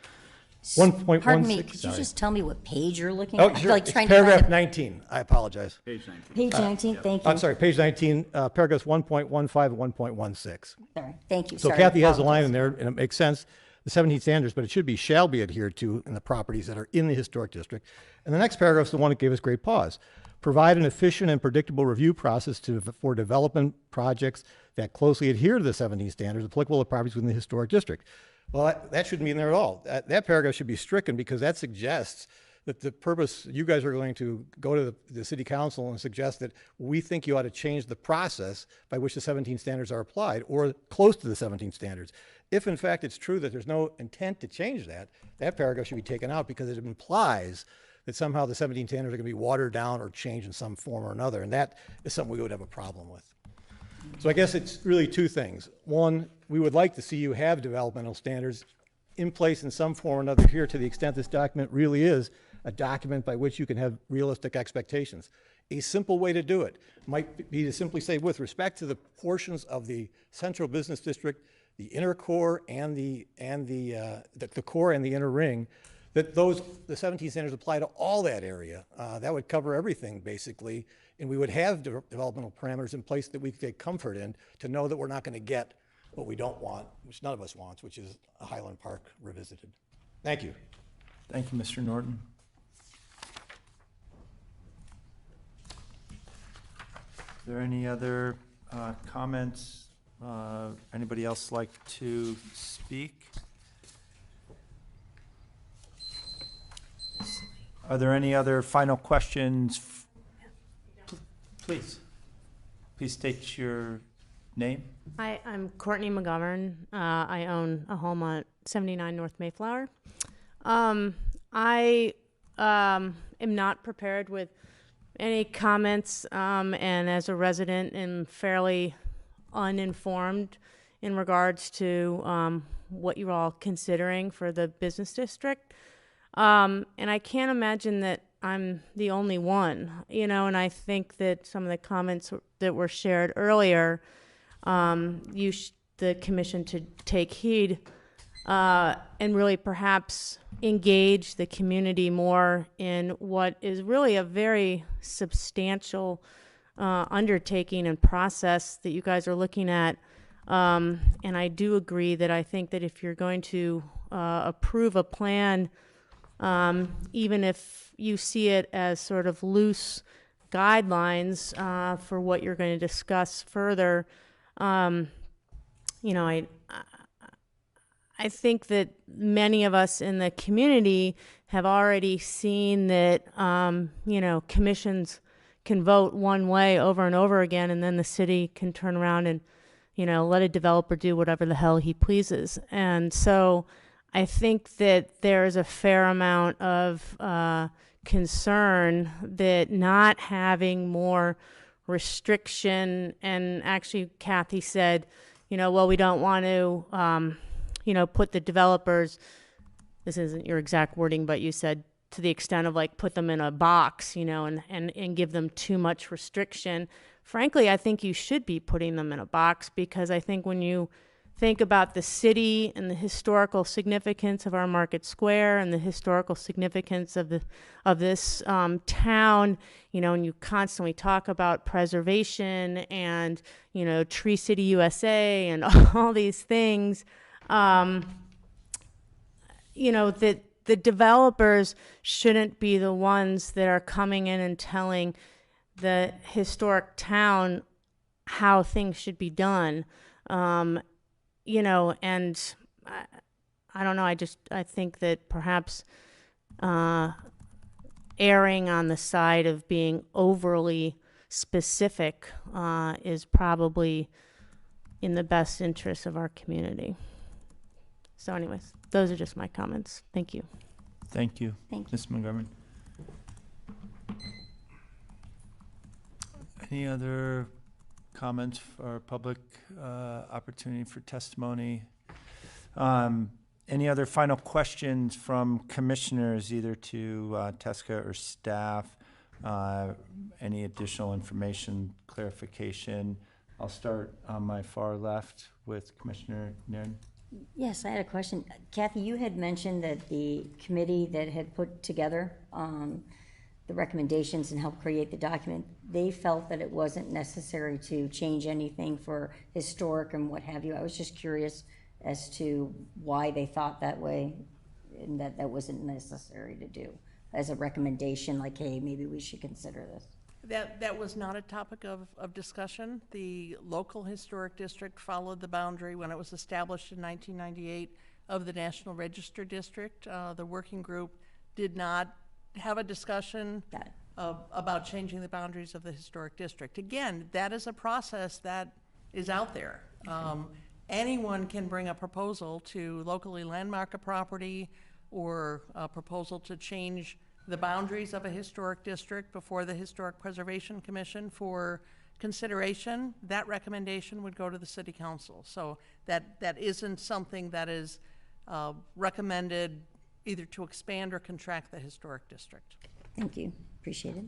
1.16. Pardon me, could you just tell me what page you're looking Oh, at? sure. Like It's trying paragraph to find 19. I apologize. Page 19. Page 19, thank you. I'm sorry, page 19, paragraphs 1.15 and 1.16. Sorry, thank you. So Sorry, Kathy has a line apologies. in there, and it makes sense, the 17 standards, but it should be shall be adhered to in the properties that are in the historic district. And the next paragraph is the one that gave us great pause. Provide an efficient and predictable review process for development projects that closely adhere to the 17 standards applicable to properties within the historic district. Well, that shouldn't be in there at all. That paragraph should be stricken because that suggests that the purpose, you guys are going to go to the city council and suggest that we think you ought to change the process by which the 17 standards are applied or close to the 17 standards. If in fact it's true that there's no intent to change that, that paragraph should be taken out because it implies that somehow the 17 standards are going to be watered down or changed in some form or another. And that is something we would have a problem with. So I guess it's really 2 things. One, we would like to see you have developmental standards in place in some form or another here to the extent this document really is a document by which you can have realistic expectations. A simple way to do it might be to simply say, with respect to the portions of the central business district, the inner core and the core and the inner ring, that the 17 standards apply to all that area. That would cover everything basically, and we would have developmental parameters in place that we could take comfort in to know that we're not going to get what we don't want, which none of us wants, which is a Highland Park revisited. Thank you. Thank you, Mr. Norton. Is there any other comments? Anybody else like to speak? Are there any other final questions? Please. Please state your name. Hi, I'm Courtney McGovern. I own a home on 79 North Mayflower. I am not prepared with any comments, and as a resident am fairly uninformed in regards to what you're all considering for the business district. And I can't imagine that I'm the only one, and I think that some of the comments that were shared earlier, the commission to take heed and really perhaps engage the community more in what is really a very substantial undertaking and process that you guys are looking at And I do agree that I think that if you're going to approve a plan, even if you see it as sort of loose guidelines for what you're going to discuss further, you know, I think that many of us in the community have already seen that, you know, commissions can vote one way over and over again, and then the city can turn around and, you know, let a developer do whatever the hell he pleases. And so I think that there's a fair amount of concern that not having more restriction, and actually Kathy said, you know, well, we don't want to, you know, put the developers, this isn't your exact wording, but you said to the extent of like put them in a box, you know, and give them too much restriction. Frankly, I think you should be putting them in a box, because I think when you think about the city and the historical significance of our Market Square and the historical significance of this town, you know, and you constantly talk about preservation and, you know, Tree City USA and all these things, you know, that the developers shouldn't be the ones that are coming in and telling the historic town how things should be done. You know, and I don't know, I think that perhaps erring on the side of being overly specific is probably in the best interest of our community. So anyways, those are just my comments. Thank you. Thank you. Thank you. Ms. McGovern. Any other comments or public opportunity for testimony? Any other final questions from commissioners, either to Teska or staff? Any additional information, clarification? I'll start on my far left with Commissioner Nairn. Yes, I had a question. Kathy, you had mentioned that the committee that had put together the recommendations and helped create the document, they felt that it wasn't necessary to change anything for historic and what have you. I was just curious as to why they thought that way, and that wasn't necessary to do as a recommendation, like, hey, maybe we should consider this. That was not a topic of discussion. The local historic district followed the boundary when it was established in 1998 of the National Register District. The working group did not have a discussion about changing the boundaries of the historic district. Again, that is a process that is out there. Anyone can bring a proposal to locally landmark a property, or a proposal to change the boundaries of a historic district before the Historic Preservation Commission for consideration. That recommendation would go to the City Council. So that isn't something that is recommended either to expand or contract the historic district. Thank you. Appreciate it.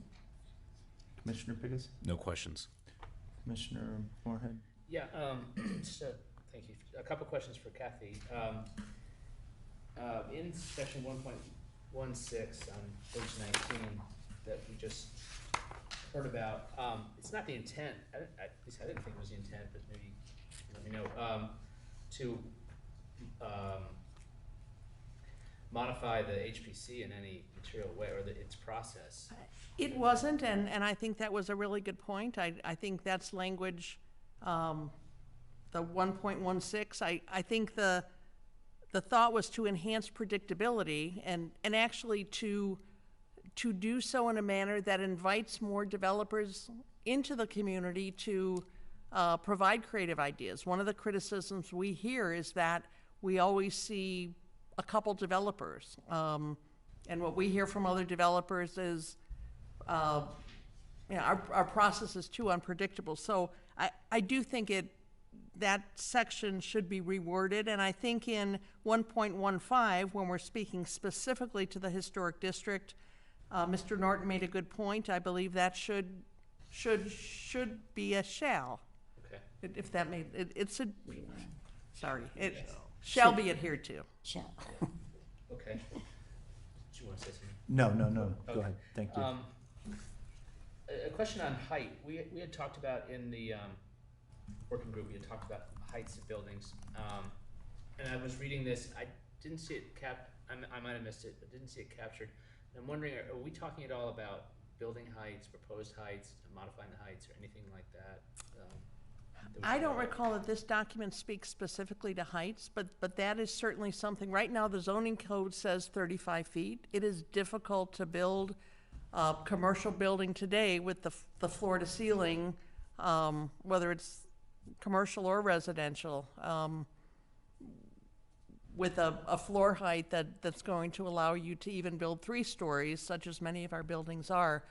Commissioner Pickens? No questions. Commissioner Moorhead? Yeah, so, thank you. A couple questions for Kathy. In section 1.16 on page 19 that we just heard about, it's not the intent, at least I didn't think it was the intent, but maybe let me know, to modify the HPC in any material way, or its process. It wasn't, and I think that was a really good point. I think that's language, the 1.16. I think the thought was to enhance predictability and actually to do so in a manner that invites more developers into the community to provide creative ideas. One of the criticisms we hear is that we always see a couple developers. And what we hear from other developers is, our process is too unpredictable. So I do think that section should be reworded, and I think in 1.15, when we're speaking specifically to the historic district, Mr. Norton made a good point. I believe that should be a shall. Okay. If that made it's a it shall be adhered to. Shall. Okay. Do you want to say something? No. Okay. Go ahead. Thank you. A question on height. We had talked about in the working group, we had talked about heights of buildings. And I was reading this, I didn't see it I might have missed it, but didn't see it captured. And I'm wondering, are we talking at all about building heights, proposed heights, modifying the heights, or anything like that? That we I should don't know about? recall that this document speaks specifically to heights, but that is certainly something. Right now, the zoning code says 35 feet. It is difficult to build a commercial building today with the floor to ceiling, whether it's commercial or residential, with a floor height that's going to allow you to even build 3 stories, such as many of our buildings are.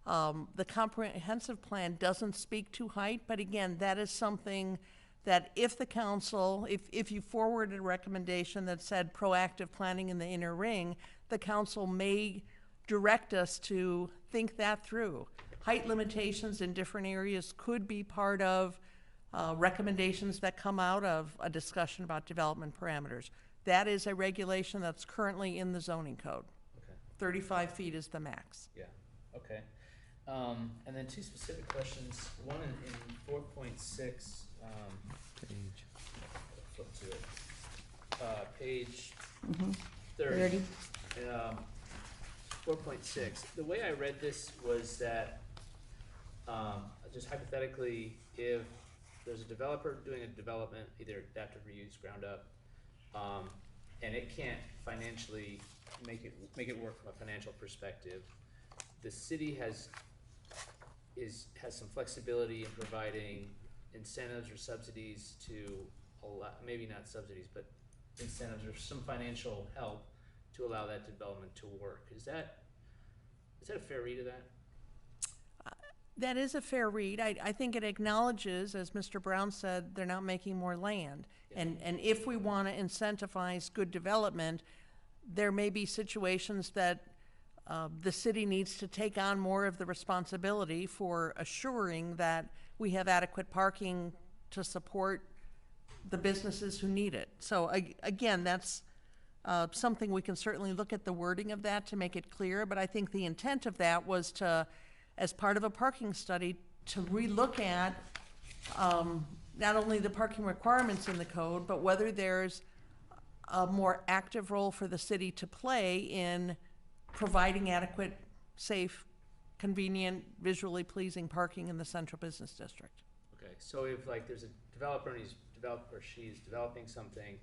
The comprehensive plan doesn't speak to height, but again, that is something that if the council, if you forwarded a recommendation that said proactive planning in the inner ring, the council may direct us to think that through. Height limitations in different areas could be part of recommendations that come out of a discussion about development parameters. That is a regulation that's currently in the zoning code. Okay. 35 feet is the max. Yeah, okay. And then 2 specific questions. One in 4.6, flip to it. Page 30. 4.6. The way I read this was that, just hypothetically, if there's a developer doing a development, either adaptive reuse, ground up, and it can't financially make it work from a financial perspective, the city has some flexibility in providing incentives or subsidies to allow, maybe not subsidies, but incentives or some financial help to allow that development to work. Is that a fair read of that? That is a fair read. I think it acknowledges, as Mr. Brown said, they're not making more land. And if we want to incentivize good development, there may be situations that the city needs to take on more of the responsibility for assuring that we have adequate parking to support the businesses who need it. So again, that's something we can certainly look at the wording of that to make it clear, but I think the intent of that was to, as part of a parking study, to relook at not only the parking requirements in the code, but whether there's a more active role for the city to play in providing adequate, safe, convenient, visually pleasing parking in the central business district. Okay, so if like there's a developer and she's developing something,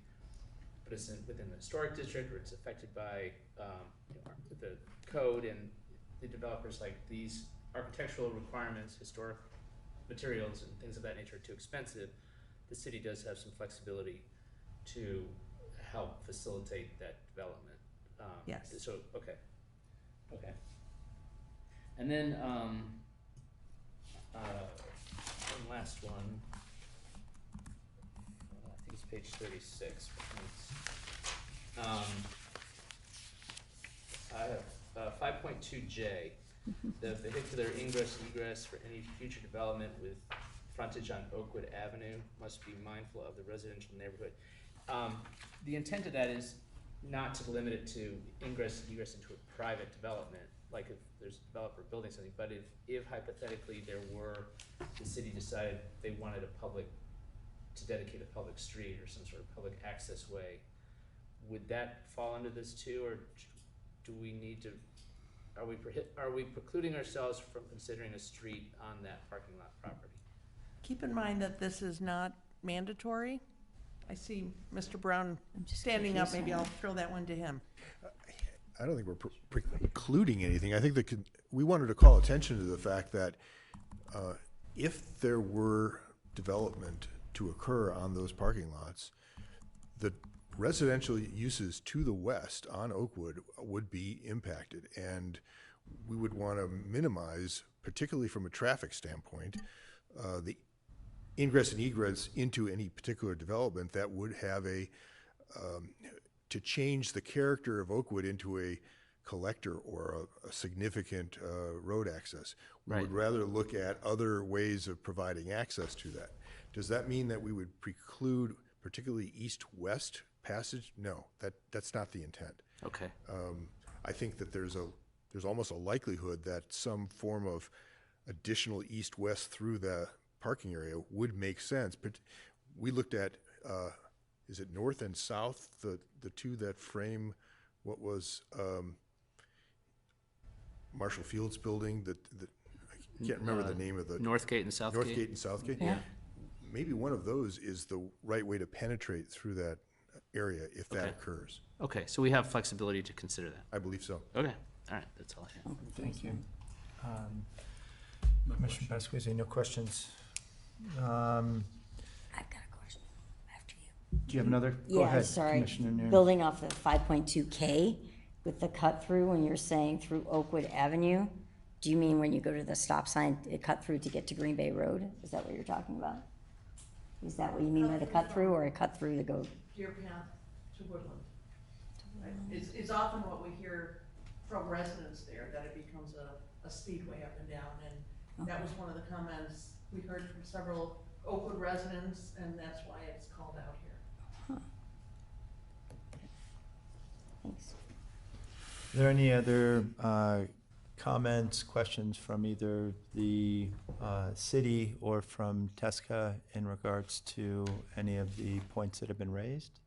but it's within the historic district or it's affected by the code, and the developer's like, these architectural requirements, historic materials and things of that nature are too expensive, the city does have some flexibility to help facilitate that development. Yes. So, okay. And then, one last one. I think it's page 36. I have 5.2J. The vehicular ingress egress for any future development with frontage on Oakwood Avenue must be mindful of the residential neighborhood. The intent of that is not to limit it to ingress and egress into a private development, like if there's a developer building something, but if hypothetically the city decided they wanted to dedicate a public street or some sort of public access way, would that fall under this too, or do we need to, are we precluding ourselves from considering a street on that parking lot property? Keep in mind that this is not mandatory. I see Mr. Brown just standing up. confused Maybe on I'll that. throw that one to him. I don't think we're precluding anything. I think that we wanted to call attention to the fact that if there were development to occur on those parking lots, the residential uses to the west on Oakwood would be impacted, and we would want to minimize, particularly from a traffic standpoint, the ingress and egress into any particular development that would have to change the character of Oakwood into a collector or a significant road access. We would rather look at other ways of providing access to that. Does that mean that we would preclude particularly east-west passage? No, that's not the intent. Okay. I think that there's almost a likelihood that some form of additional east-west through the parking area would make sense. But we looked at, is it north and south, the two that frame what was Marshall Fields building, I can't remember the name of the. Northgate and Southgate. Northgate and Southgate? Yeah. Maybe one of those is the right way to penetrate through that area if that Okay. occurs. Okay, so we have flexibility to consider that. I believe so. Okay, all right, that's all I have. Thank you. Commissioner Pasquesi, no questions? I've got a question after you. Do you have another? Go Yeah, ahead, sorry. Commissioner Nairn. Building off the 5.2K with the cut through, when you're saying through Oakwood Avenue, do you mean when you go to the stop sign, it cut through to get to Green Bay Road? Is that what you're talking about? Is that what you mean by the cut through, or a cut through to go? Deer Path to Woodland. Right. It's often what we hear from residents there, that it becomes a speedway up and down, and that was one of the comments we heard from several Oakwood residents, and that's why it's called out here. Thanks. Are there any other comments, questions from either the city or from TESCA in regards to any of the points that have been raised?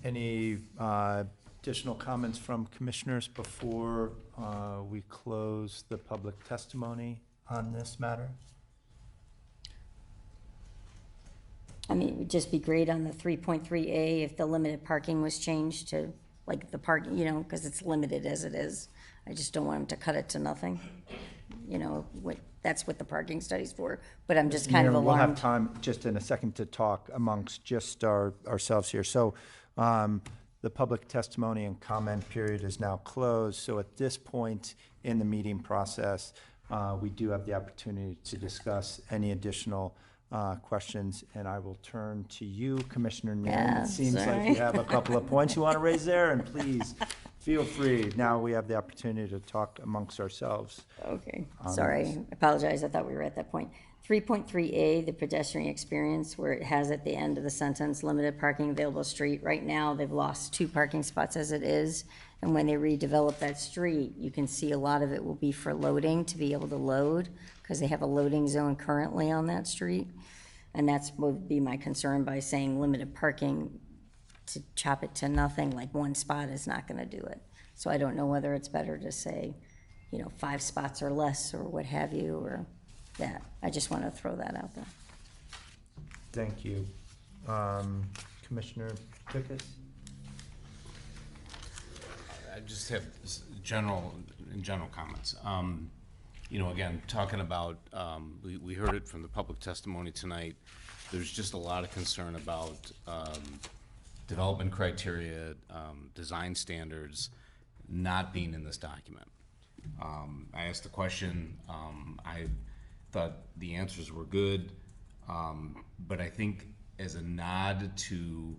Any additional comments from commissioners before we close the public testimony on this matter? I mean, it would just be great on the 3.3A if the limited parking was changed to, like, the parking, because it's limited as it is. I just don't want them to cut it to nothing. That's what the parking study's for, but I'm just kind of Mayor, we'll have alarmed. time just in a second to talk amongst just ourselves here. So the public testimony and comment period is now closed. So at this point in the meeting process, we do have the opportunity to discuss any additional questions, and I will turn to you, Commissioner Nairn. Yeah, It seems like sorry. you have a couple of points you want to raise there, and please feel free. Now we have the opportunity to talk amongst ourselves. Okay, sorry, I apologize, I thought we were at that point. 3.3A, the pedestrian experience, where it has at the end of the sentence, limited parking available street. Right now, they've lost 2 parking spots as it is, and when they redevelop that street, you can see a lot of it will be for loading, to be able to load, because they have a loading zone currently on that street. And that's would be my concern by saying limited parking, to chop it to nothing, like 1 spot is not gonna do it. So I don't know whether it's better to say, 5 spots or less, or what have you, or that. I just want to throw that out there. Thank you. Commissioner Pickus? I just have general comments. Again, talking about, we heard it from the public testimony tonight. There's just a lot of concern about development criteria, design standards not being in this document. I asked the question, I thought the answers were good, but I think as a nod to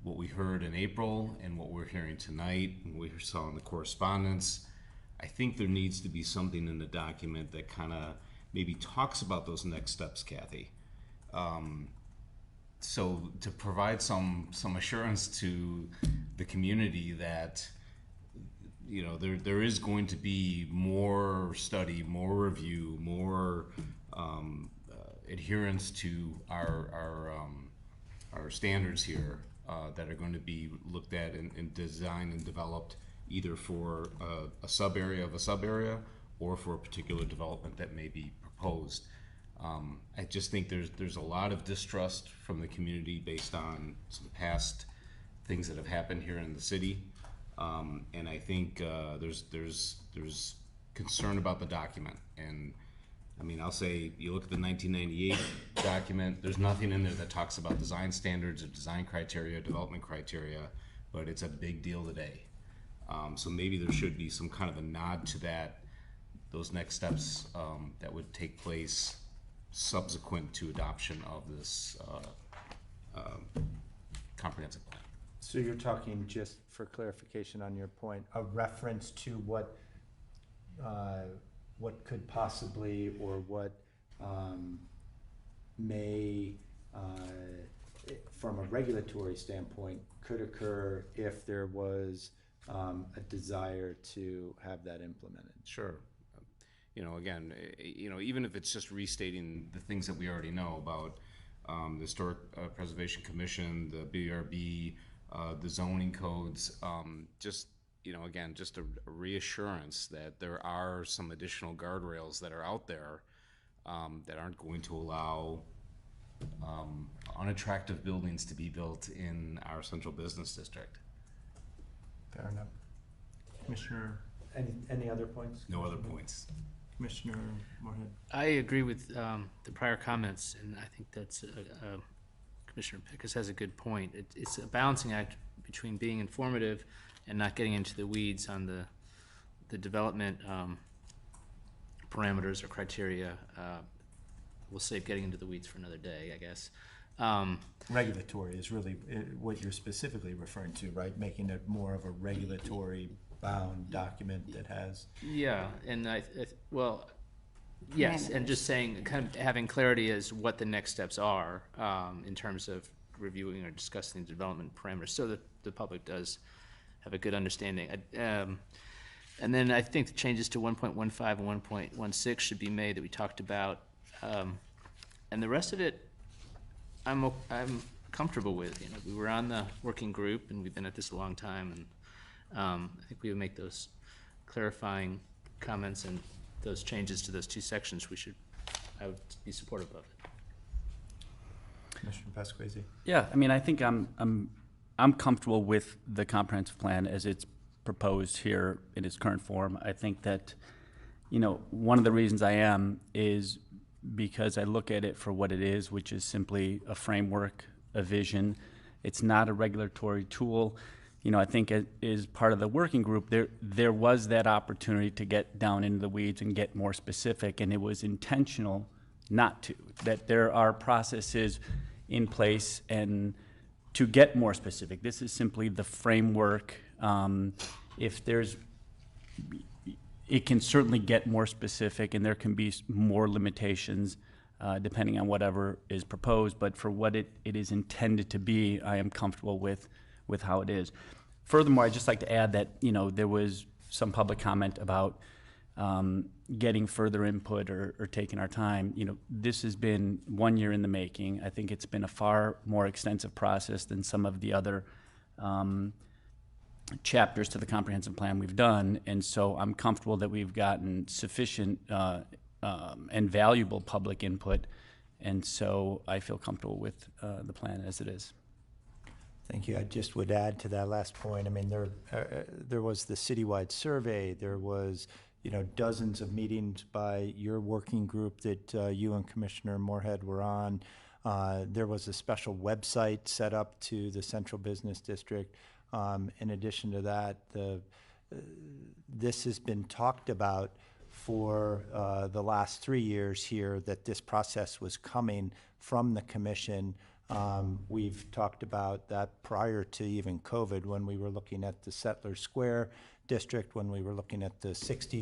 what we heard in April and what we're hearing tonight, and what we saw in the correspondence, I think there needs to be something in the document that kind of maybe talks about those next steps, Kathy. So to provide some assurance to the community that there is going to be more study, more review, more adherence to our standards here that are going to be looked at and designed and developed either for a sub-area of a sub-area or for a particular development that may be proposed. I just think there's a lot of distrust from the community based on some past things that have happened here in the city. And I think there's concern about the document. And I mean, I'll say, you look at the 1998 document, there's nothing in there that talks about design standards or design criteria, development criteria, but it's a big deal today. So maybe there should be some kind of a nod to those next steps that would take place subsequent to adoption of this comprehensive plan. So you're talking, just for clarification on your point, a reference to what could possibly, or what may, from a regulatory standpoint, could occur if there was a desire to have that implemented. Sure. You know, again, even if it's just restating the things that we already know about the Historic Preservation Commission, the BRB, the zoning codes, just, again, just a reassurance that there are some additional guardrails that are out there that aren't going to allow unattractive buildings to be built in our central business district. Fair enough. Commissioner, any other points? No other points. Commissioner Moorhead? I agree with the prior comments, and I think that's Commissioner Pickus has a good point. It's a balancing act between being informative and not getting into the weeds on the development parameters or criteria. We'll save getting into the weeds for another day, I guess. Regulatory is really what you're specifically referring to, right? Making it more of a regulatory bound document that has. Yeah, and well, yes, and just saying, kind of having clarity as what the next steps are in terms of reviewing or discussing the development parameters, so that the public does have a good understanding. And then I think the changes to 1.15 and 1.16 should be made that we talked about, and the rest of it, I'm comfortable with. We were on the working group, and we've been at this a long time, and I think we would make those clarifying comments and those changes to those two sections. I would be supportive of it. Commissioner Pasquesi? Yeah, I mean, I think I'm comfortable with the comprehensive plan as it's proposed here in its current form. I think that, one of the reasons I am is because I look at it for what it is, which is simply a framework, a vision. It's not a regulatory tool. I think it is part of the working group. There was that opportunity to get down into the weeds and get more specific, and it was intentional not to. That there are processes in place and to get more specific. This is simply the framework. It can certainly get more specific, and there can be more limitations depending on whatever is proposed. But for what it is intended to be, I am comfortable with how it is. Furthermore, I'd just like to add that there was some public comment about getting further input or taking our time. This has been 1 year in the making. I think it's been a far more extensive process than some of the other chapters to the comprehensive plan we've done, and so I'm comfortable that we've gotten sufficient and valuable public input, and so I feel comfortable with the plan as it is. Thank you. I just would add to that last point. I mean, there was the citywide survey. There was, dozens of meetings by your working group that you and Commissioner Moorhead were on. There was a special website set up to the Central Business District. In addition to that, this has been talked about for the last 3 years here, that this process was coming from the commission. We've talked about that prior to even COVID, when we were looking at the Settlers Square district, when we were looking at the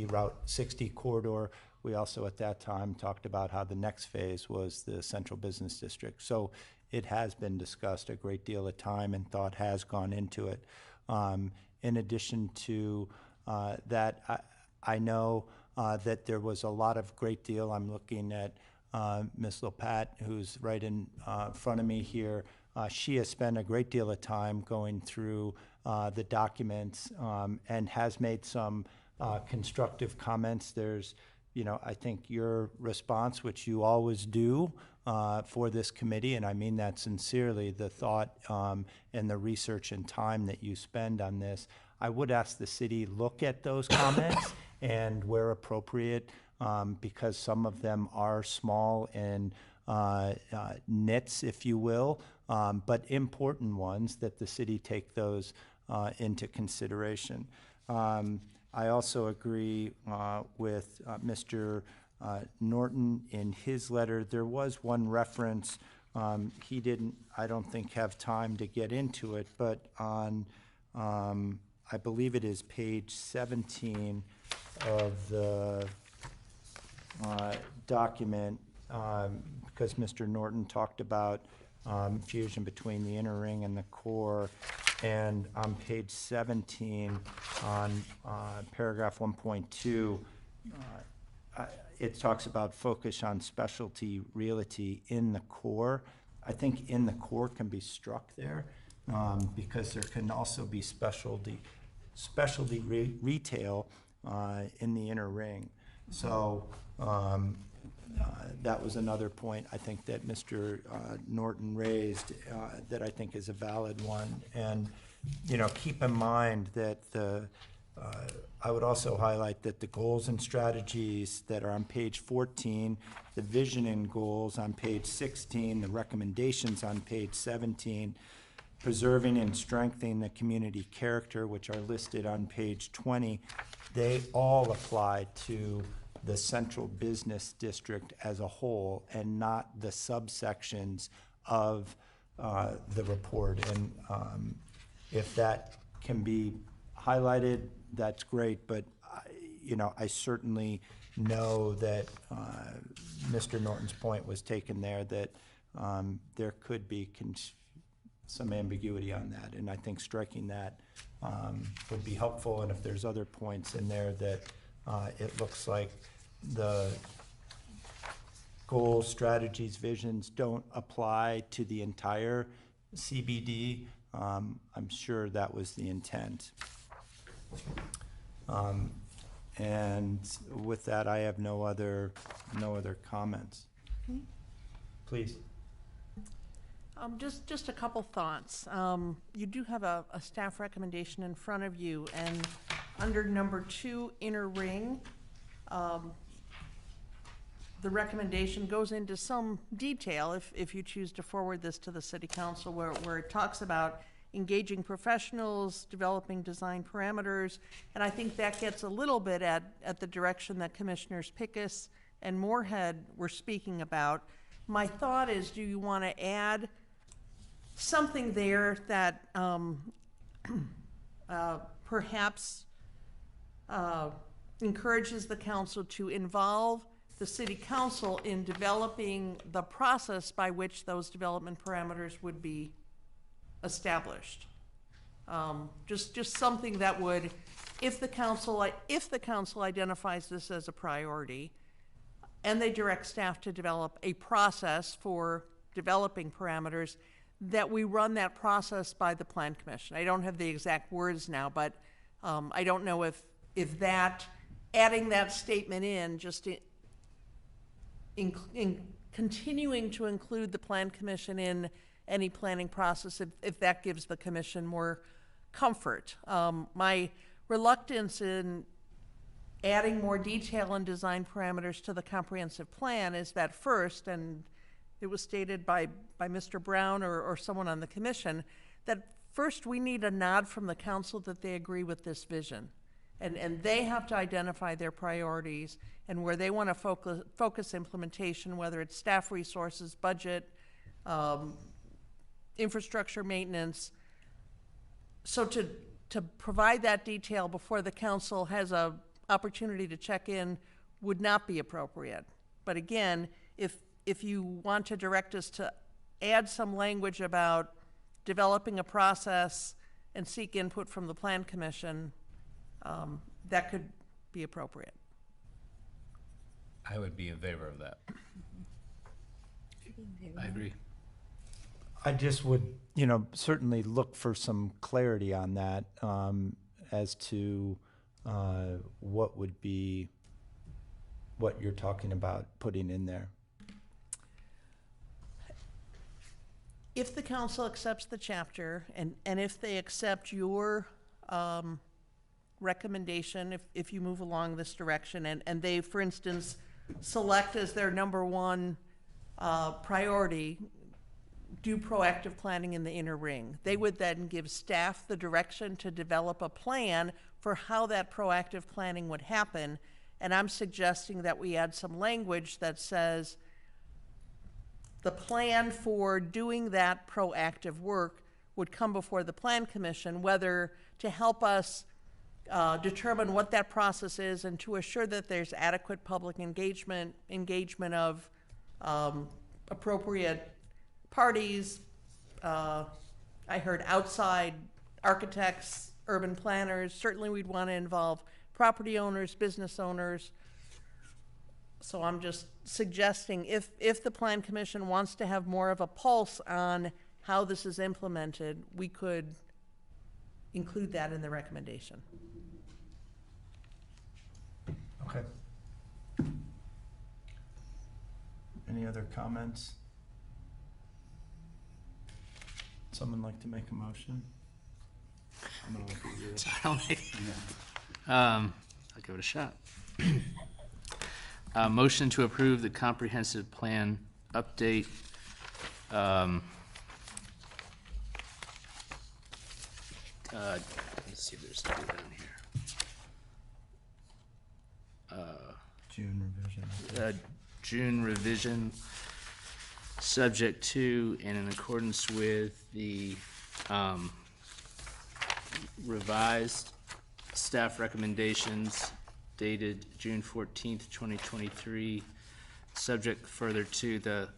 Route 60 corridor. We also at that time talked about how the next phase was the Central Business District. So it has been discussed. A great deal of time and thought has gone into it. In addition to that, I know that there was a lot of great deal. I'm looking at Ms. Lopat, who's right in front of me here. She has spent a great deal of time going through the documents and has made some constructive comments. There's, I think your response, which you always do for this committee, and I mean that sincerely, the thought and the research and time that you spend on this. I would ask the city, look at those comments and where appropriate, because some of them are small and nits, if you will, but important ones, that the city take those into consideration. I also agree with Mr. Norton in his letter. There was one reference, he didn't, I don't think, have time to get into it, but on, I believe it is page 17 of the document, because Mr. Norton talked about fusion between the inner ring and the core. And on page 17, on paragraph 1.2, it talks about focus on specialty realty in the core. I think in the core can be struck there, because there can also be specialty retail in the inner ring. So that was another point I think that Mr. Norton raised that I think is a valid one. And, you know, keep in mind that I would also highlight that the goals and strategies that are on page 14, the vision and goals on page 16, the recommendations on page 17, preserving and strengthening the community character, which are listed on page 20, they all apply to the central business district as a whole and not the subsections of the report. And if that can be highlighted, that's great, but you know, I certainly know that Mr. Norton's point was taken there, that there could be some ambiguity on that, and I think striking that would be helpful. And if there's other points in there that it looks like the goals, strategies, visions don't apply to the entire CBD, I'm sure that was the intent. And with that, I have no other comments. Please. Just a couple thoughts. You do have a staff recommendation in front of you, and under number 2, inner ring, the recommendation goes into some detail, if you choose to forward this to the city council, where it talks about engaging professionals, developing design parameters, and I think that gets a little bit at the direction that Commissioners Pickus and Moorhead were speaking about. My thought is, do you want to add something there that perhaps encourages the council to involve the city council in developing the process by which those development parameters would be established? Just something that would, if the council identifies this as a priority, and they direct staff to develop a process for developing parameters, that we run that process by the Plan Commission. I don't have the exact words now, but I don't know if that, adding that statement in, just in continuing to include the Plan Commission in any planning process, if that gives the commission more comfort. My reluctance in adding more detail and design parameters to the comprehensive plan is that first, and it was stated by Mr. Brown or someone on the commission, that first we need a nod from the council that they agree with this vision. And they have to identify their priorities and where they want to focus implementation, whether it's staff resources, budget, infrastructure maintenance. So to provide that detail before the council has a opportunity to check in would not be appropriate. But again, if you want to direct us to add some language about developing a process and seek input from the Plan Commission, that could be appropriate. I would be in favor of that. I agree. I just would, certainly look for some clarity on that as to what you're talking about putting in there. If the council accepts the chapter, and if they accept your recommendation, if you move along this direction, and they, for instance, select as their number one priority, do proactive planning in the inner ring, they would then give staff the direction to develop a plan for how that proactive planning would happen. And I'm suggesting that we add some language that says the plan for doing that proactive work would come before the Plan Commission, whether to help us determine what that process is and to assure that there's adequate public engagement of appropriate parties. I heard outside architects, urban planners. Certainly, we'd want to involve property owners, business owners. So I'm just suggesting if the Plan Commission wants to have more of a pulse on how this is implemented, we could include that in the recommendation. Okay. Any other comments? Someone like to make a motion? I'm gonna look at you. So I'll give it a shot. Motion to approve the comprehensive plan update. Let's see if there's something down here. June revision. June revision, subject to and in accordance with the revised staff recommendations dated June 14th, 2023, subject further to the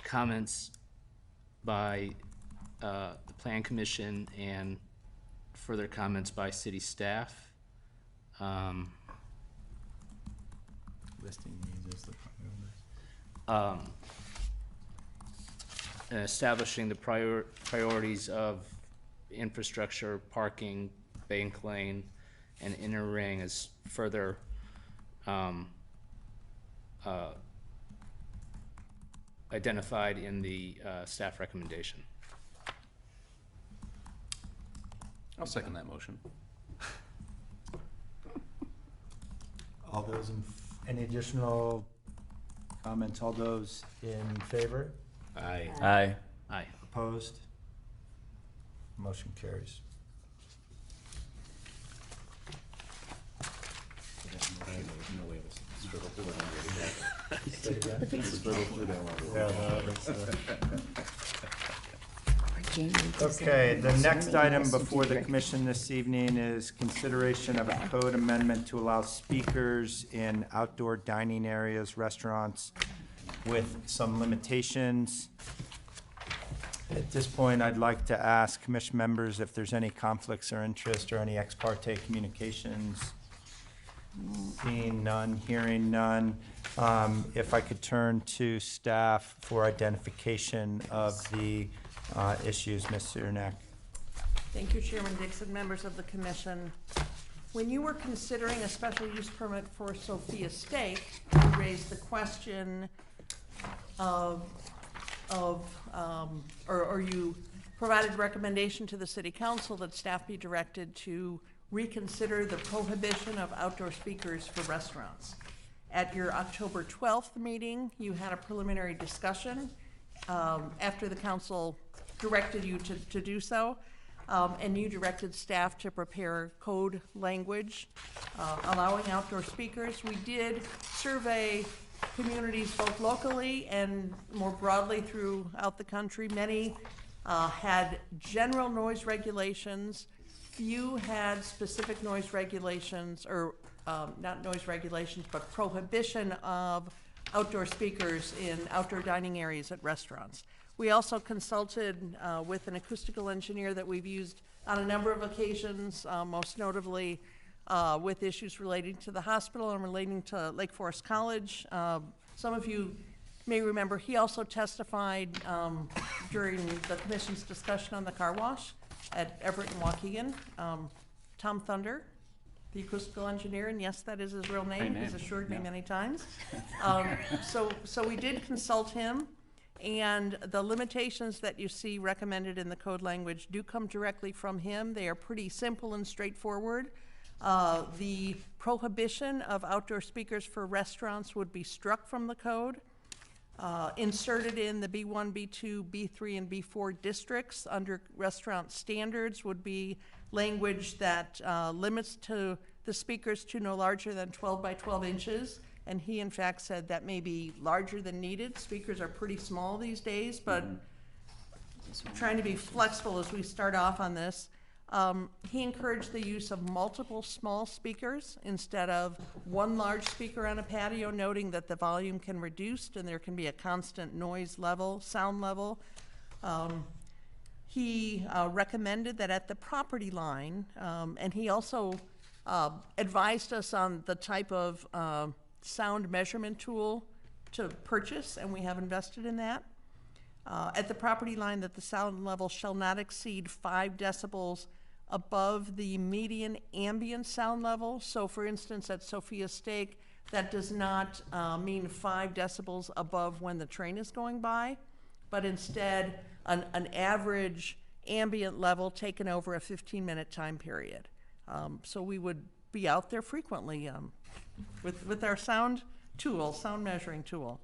comments by the Plan Commission and further comments by city staff. Listing these as the priorities. Establishing the priorities of infrastructure, parking, bank lane, and inner ring as further identified in the staff recommendation. I'll second that motion. All those any additional comments? All those in favor? Aye. Aye. Aye. Opposed? Motion carries. Okay, the next item before the commission this evening is consideration of a code amendment to allow speakers in outdoor dining areas, restaurants, with some limitations. At this point, I'd like to ask commission members if there's any conflicts or interest or any ex parte communications. Seeing none, hearing none. If I could turn to staff for identification of the issues, Ms. Cernak. Thank you, Chairman Dixon, members of the commission. When you were considering a special use permit for Sophia Steak, you raised the question or you provided recommendation to the city council that staff be directed to reconsider the prohibition of outdoor speakers for restaurants. At your October 12th meeting, you had a preliminary discussion after the council directed you to do so, and you directed staff to prepare code language allowing outdoor speakers. We did survey communities both locally and more broadly throughout the country. Many had general noise regulations. Few had specific noise regulations, or not noise regulations, but prohibition of outdoor speakers in outdoor dining areas at restaurants. We also consulted with an acoustical engineer that we've used on a number of occasions, most notably with issues relating to the hospital and relating to Lake Forest College. Some of you may remember he also testified during the commission's discussion on the car wash at Everett and Waukegan. Tom Thunder, the acoustical engineer, and yes, that is his real name. He's assured me many times. So we did consult him, and the limitations that you see recommended in the code language do come directly from him. They are pretty simple and straightforward. The prohibition of outdoor speakers for restaurants would be struck from the code. Inserted in the B1, B2, B3, and B4 districts under restaurant standards would be language that limits to the speakers to no larger than 12 by 12 inches. And he, in fact, said that may be larger than needed. Speakers are pretty small these days, but trying to be flexible as we start off on this. He encouraged the use of multiple small speakers instead of one large speaker on a patio, noting that the volume can reduce and there can be a constant noise level, sound level. He recommended that at the property line, and he also advised us on the type of sound measurement tool to purchase, and we have invested in that. At the property line, that the sound level shall not exceed 5 decibels above the median ambient sound level. So for instance, at Sophia Steak, that does not mean 5 decibels above when the train is going by, but instead an average ambient level taken over a 15-minute time period. So we would be out there frequently with our sound tool, sound measuring tool.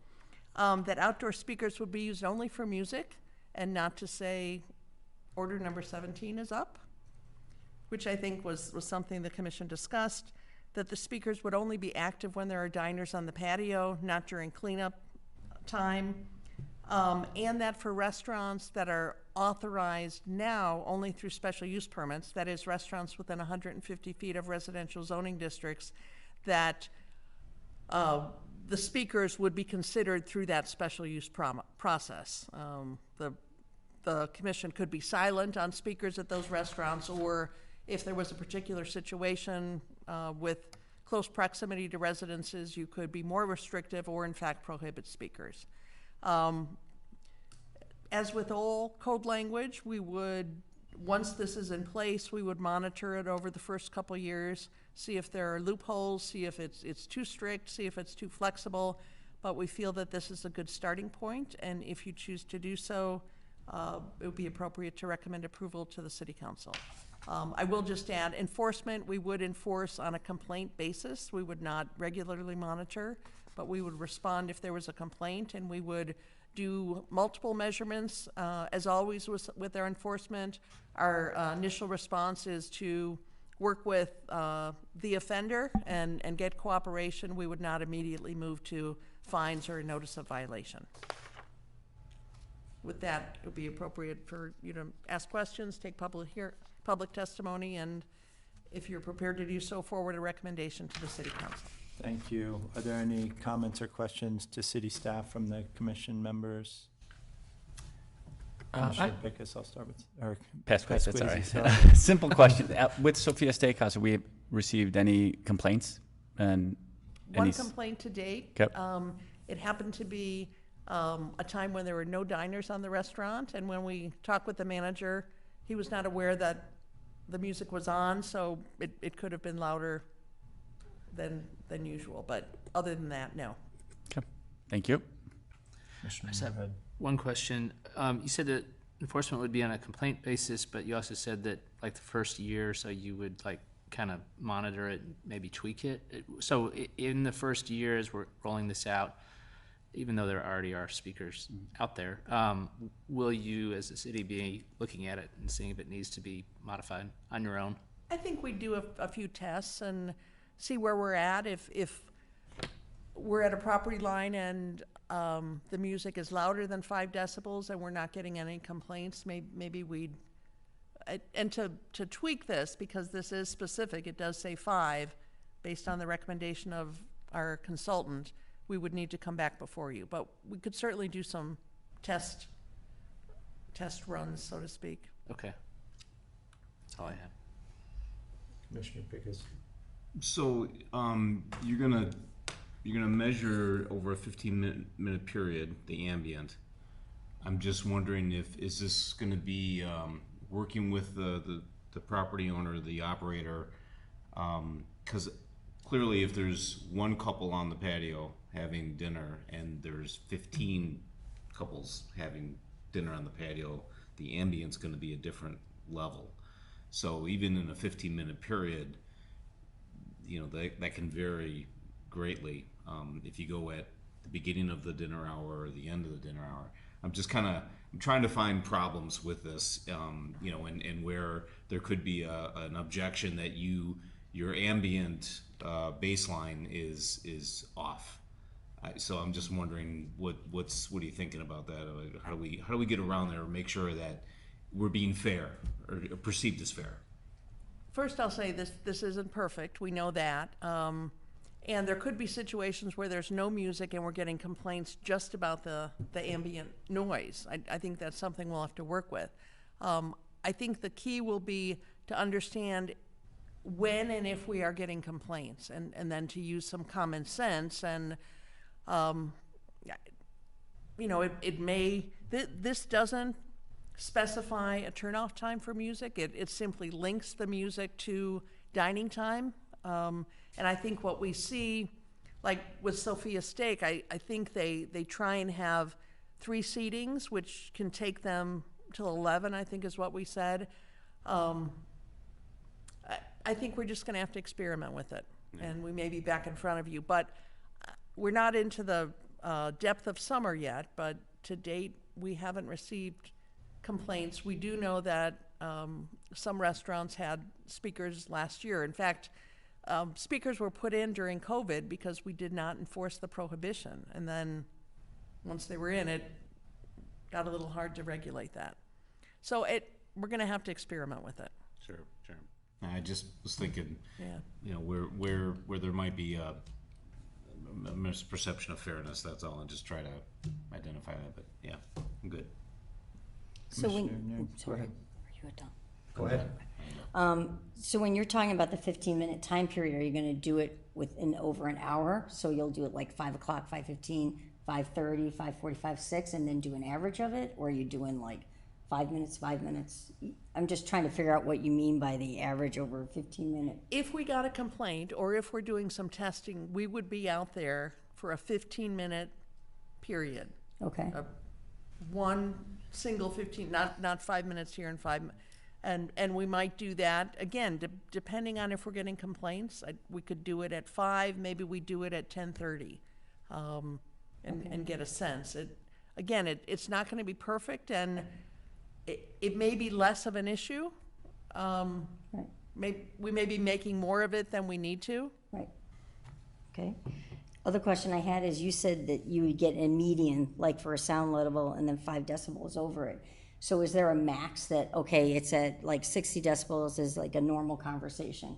That outdoor speakers would be used only for music and not to say order number 17 is up, which I think was something the commission discussed, that the speakers would only be active when there are diners on the patio, not during cleanup time, and that for restaurants that are authorized now only through special use permits, that is restaurants within 150 feet of residential zoning districts, that the speakers would be considered through that special use process. The commission could be silent on speakers at those restaurants, or if there was a particular situation with close proximity to residences, you could be more restrictive or in fact prohibit speakers. As with all code language, we would, once this is in place, we would monitor it over the first couple years, see if there are loopholes, see if it's too strict, see if it's too flexible. But we feel that this is a good starting point, and if you choose to do so, it would be appropriate to recommend approval to the City Council. I will just add, enforcement, we would enforce on a complaint basis. We would not regularly monitor, but we would respond if there was a complaint, and we would do multiple measurements. As always with our enforcement, our initial response is to work with the offender and get cooperation. We would not immediately move to fines or a notice of violation. With that, it would be appropriate for you to ask questions, take public testimony, and if you're prepared to do so, forward a recommendation to the City Council. Thank you. Are there any comments or questions to city staff from the commission members? Commissioner Pickus, I'll start with, or Pasquez, that's all Pasquizzi, right. sorry. Simple question. With Sophia Steakhouse, have we received any complaints? And One complaint to date. Yep. It happened to be a time when there were no diners on the restaurant, and when we talked with the manager, he was not aware that the music was on, so it could have been louder than usual. But other than that, no. Okay. Thank you. Commissioner I just have Moorhead. one question. You said that enforcement would be on a complaint basis, but you also said that like the first year or so you would like kind of monitor it and maybe tweak it. So in the first year as we're rolling this out, even though there already are speakers out there, will you as a city be looking at it and seeing if it needs to be modified on your own? I think we do a few tests and see where we're at. If we're at a property line and the music is louder than 5 decibels and we're not getting any complaints, maybe we'd, and to tweak this, because this is specific, it does say 5, based on the recommendation of our consultant, we would need to come back before you. But we could certainly do some test runs, so to speak. Okay. That's all I had. Commissioner Pickus. So, you're gonna measure over a 15-minute period the ambient. I'm just wondering is this gonna be working with the property owner, the operator? Because clearly, if there's one couple on the patio having dinner and there's 15 couples having dinner on the patio, the ambient's gonna be a different level. So even in a 15-minute period, you know, that can vary greatly. If you go at the beginning of the dinner hour or the end of the dinner hour, I'm trying to find problems with this, you know, and where there could be an objection that your ambient baseline is off. So I'm just wondering what are you thinking about that? How do we get around there and make sure that we're being fair or perceived as fair? First, I'll say this isn't perfect. We know that. And there could be situations where there's no music and we're getting complaints just about the ambient noise. I think that's something we'll have to work with. I think the key will be to understand when and if we are getting complaints, and then to use some common sense. And it may, this doesn't specify a turnoff time for music. It simply links the music to dining time. And I think what we see, like with Sophia Steak, I think they try and have 3 seatings, which can take them till 11, I think is what we said. I think we're just gonna have to experiment with it. And we may be back in front of you, but we're not into the depth of summer yet, but to date, we haven't received complaints. We do know that some restaurants had speakers last year. In fact, speakers were put in during COVID because we did not enforce the prohibition. And then once they were in, it got a little hard to regulate that. So we're gonna have to experiment with it. Sure. I just was thinking, Yeah. where there might be a misperception of fairness, that's all, and just try to identify that, but yeah, I'm good. So when, Commissioner Nier, sorry, go ahead. are you done? Go ahead. So when you're talking about the 15-minute time period, are you gonna do it within over an hour? So you'll do it like 5 o'clock, 5:15, 5:30, 5:45, 6, and then do an average of it? Or are you doing like 5 minutes, 5 minutes? I'm just trying to figure out what you mean by the average over a 15-minute. If we got a complaint, or if we're doing some testing, we would be out there for a 15-minute period. Okay, One single 15, not 5 minutes here and 5, and we might do that, again, depending on if we're getting complaints. We could do it at 5, maybe we do it at 10:30, and get a sense. It's not gonna be perfect, and it may be less of an issue. right, We may be making more of it than we need to. right. Okay. Other question I had is, you said that you would get a median, like for a sound level, and then 5 decibels over it. So is there a max that, okay, it's at like 60 decibels is like a normal conversation?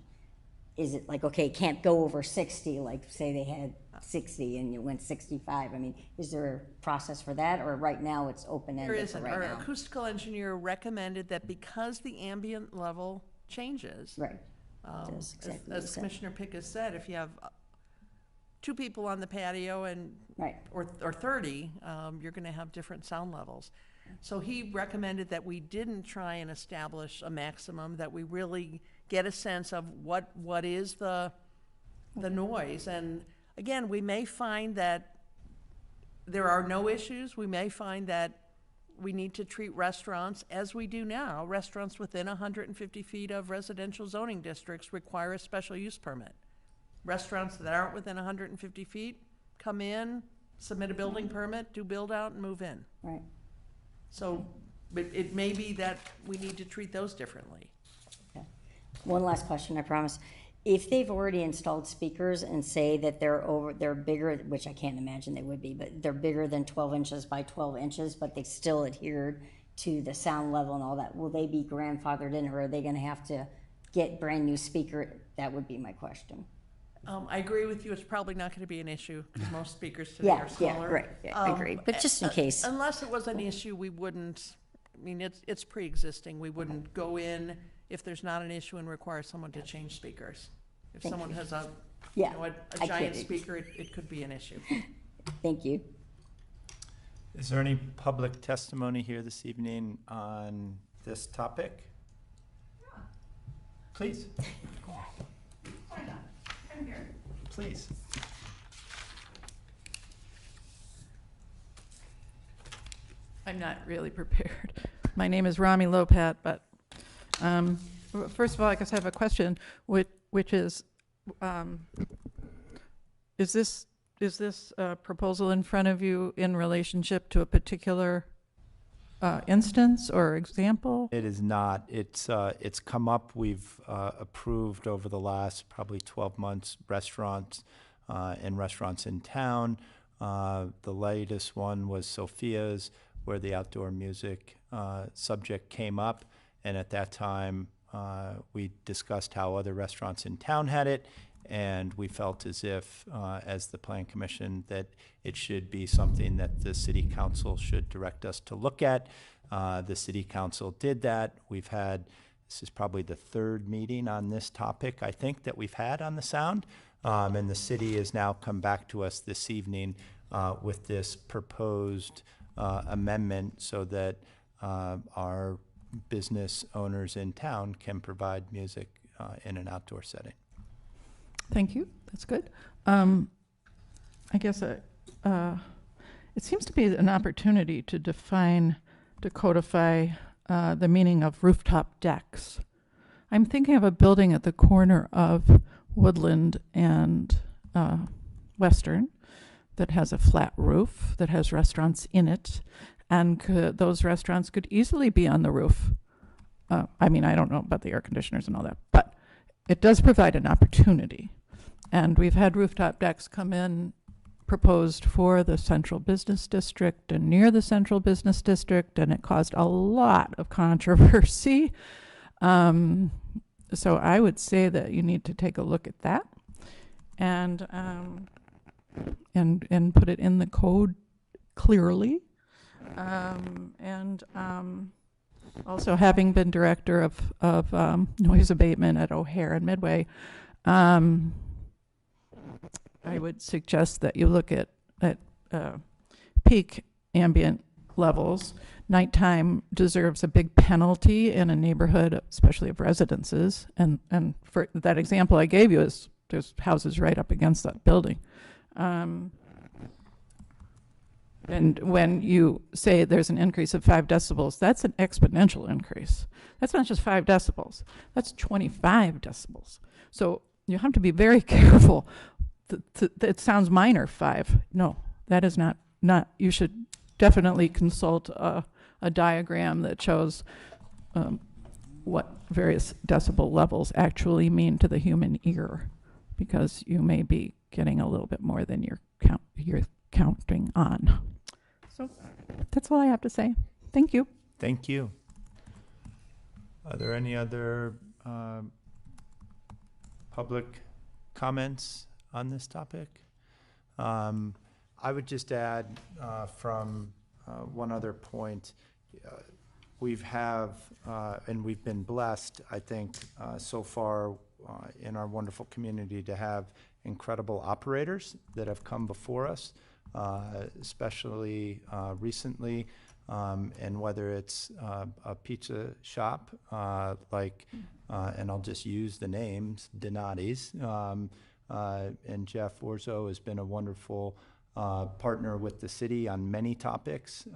Is it like, okay, it can't go over 60, like say they had 60 and you went 65? I mean, is there a process for that, or right now it's There open-ended for isn't. right Our now? acoustical engineer recommended that because the ambient level changes, Right. That's exactly what as you said. Commissioner Pickus said, if you have 2 people on the patio and, Right. or 30, you're gonna have different sound levels. So he recommended that we didn't try and establish a maximum, that we really get a sense of what is the noise. And again, we may find that there are no issues. We may find that we need to treat restaurants as we do now. Restaurants within 150 feet of residential zoning districts require a special use permit. Restaurants that aren't within 150 feet come in, submit a building permit, do build out, and move in. Right. So it may be that we need to treat those differently. Okay. One last question, I promise. If they've already installed speakers and say that they're bigger, which I can't imagine they would be, but they're bigger than 12 inches by 12 inches, but they still adhered to the sound level and all that, will they be grandfathered in, or are they gonna have to get brand new speaker? That would be my question. I agree with you, it's probably not gonna be an issue, because most speakers today are Yeah, smaller. right, yeah, I agree, but just in case. Unless it was an issue, we wouldn't, I mean, it's pre-existing, we wouldn't go in if there's not an issue and require someone to change speakers. If Thank someone you. has a Yeah, I giant get it. speaker, it could be an issue. Thank you. Is there any public testimony here this evening on this topic? Please. Please. I'm not really prepared. My name is Rami Lopat, but first of all, I guess I have a question, which is this proposal in front of you in relationship to a particular instance or example? It is not. It's come up. We've approved over the last probably 12 months restaurants and restaurants in town. The latest one was Sophia's, where the outdoor music subject came up, and at that time we discussed how other restaurants in town had it, And we felt as if, as the Plan Commission, that it should be something that the City Council should direct us to look at. The City Council did that. This is probably the third meeting on this topic, I think, that we've had on the sound. And the city has now come back to us this evening with this proposed amendment so that our business owners in town can provide music in an outdoor setting. Thank you. That's good. I guess it seems to be an opportunity to codify the meaning of rooftop decks. I'm thinking of a building at the corner of Woodland and Western that has a flat roof, that has restaurants in it, and those restaurants could easily be on the roof. I mean, I don't know about the air conditioners and all that, but it does provide an opportunity. And we've had rooftop decks come in proposed for the central business district and near the central business district, and it caused a lot of controversy. So I would say that you need to take a look at that and put it in the code clearly. Also, having been director of noise abatement at O'Hare and Midway, I would suggest that you look at peak ambient levels. Nighttime deserves a big penalty in a neighborhood, especially of residences. And for that example I gave you, there's houses right up against that building. And when you say there's an increase of 5 decibels, that's an exponential increase. That's not just 5 decibels. That's 25 decibels. So you have to be very careful. It sounds minor, 5. No, that is not. You should definitely consult a diagram that shows what various decibel levels actually mean to the human ear, because you may be getting a little bit more than you're counting on. So that's all I have to say. Thank you. Thank you. Are there any other public comments on this topic? I would just add from one other point. We've been blessed, I think, so far in our wonderful community to have incredible operators that have come before us, especially recently, and whether it's a pizza shop and I'll just use the names, Donati's, and Jeff Orzo has been a wonderful partner with the city on many topics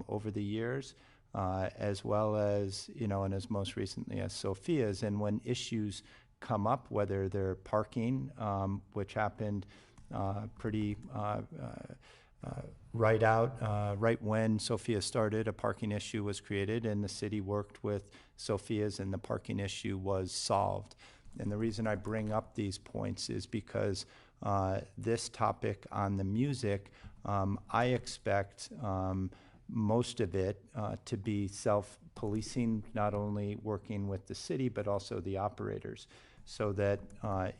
over the years, as well as, and as most recently as Sophia's. And when issues come up, whether they're parking, which happened pretty right when Sophia started, a parking issue was created, and the city worked with Sophia's, and the parking issue was solved. And the reason I bring up these points is because this topic on the music, I expect most of it to be self-policing, not only working with the city, but also the operators, so that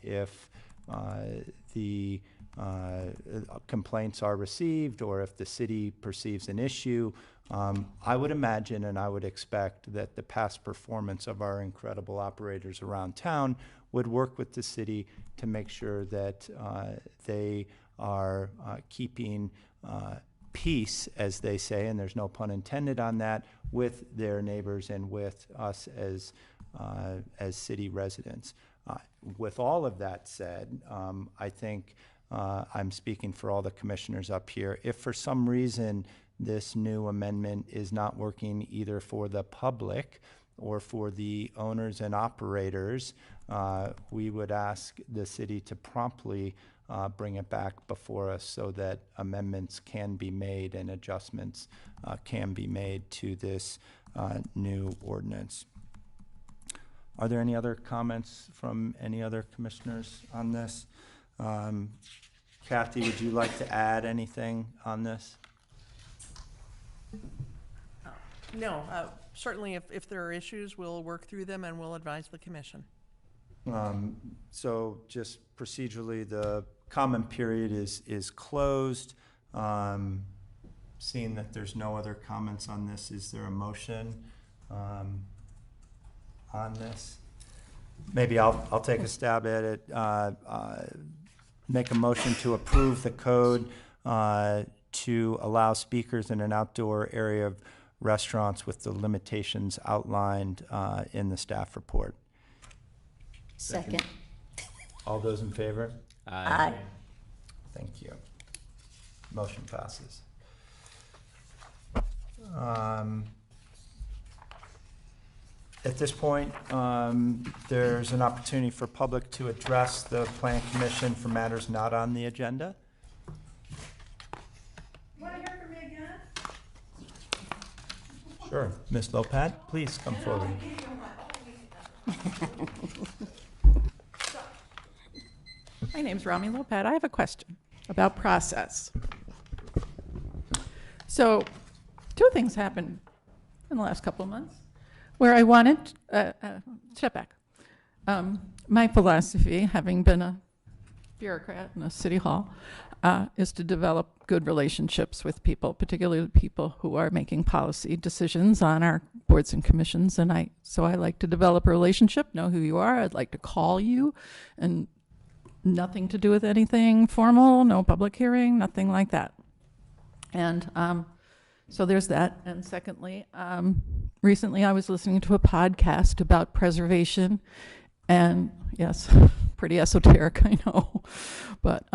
if the complaints are received, or if the city perceives an issue, I would imagine and I would expect that the past performance of our incredible operators around town would work with the city to make sure that they are keeping peace, as they say, and there's no pun intended on that, with their neighbors and with us as city residents. With all of that said, I think I'm speaking for all the commissioners up here. If for some reason this new amendment is not working either for the public or for the owners and operators, we would ask the city to promptly bring it back before us so that amendments can be made and adjustments can be made to this new ordinance. Are there any other comments from any other commissioners on this? Kathy, would you like to add anything on this? No, certainly if there are issues, we'll work through them and we'll advise the commission. So just procedurally, the comment period is closed. Seeing that there's no other comments on this, is there a motion on this? Maybe I'll take a stab at it. Make a motion to approve the code to allow speakers in an outdoor area of restaurants with the limitations outlined in the staff report. Second. All those in favor? Aye. Thank you. Motion passes. At this point, there's an opportunity for public to address the Plan Commission for matters not on the agenda. Want to hear from me again? Sure. Ms. Lopat, please come forward. My name's Rami Lopat. I have a question about process. So, two things happened in the last couple of months where I wanted, step back. My philosophy, having been a bureaucrat in a city hall, is to develop good relationships with people, particularly people who are making policy decisions on our boards and commissions. And so I like to develop a relationship, know who you are. I'd like to call you, and nothing to do with anything formal, no public hearing, nothing like that. And so there's that. And secondly, recently I was listening to a podcast about preservation, and yes, pretty esoteric, I know, but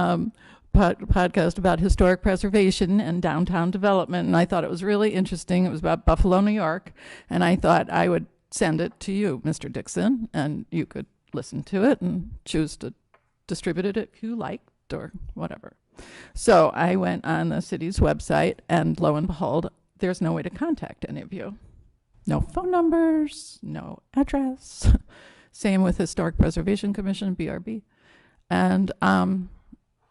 podcast about historic preservation and downtown development, and I thought it was really interesting. It was about Buffalo, New York, and I thought I would send it to you, Mr. Dixon, and you could listen to it and choose to distribute it if you liked or whatever. So I went on the city's website, and lo and behold, there's no way to contact any of you. No phone numbers, no address. Same with Historic Preservation Commission, BRB. And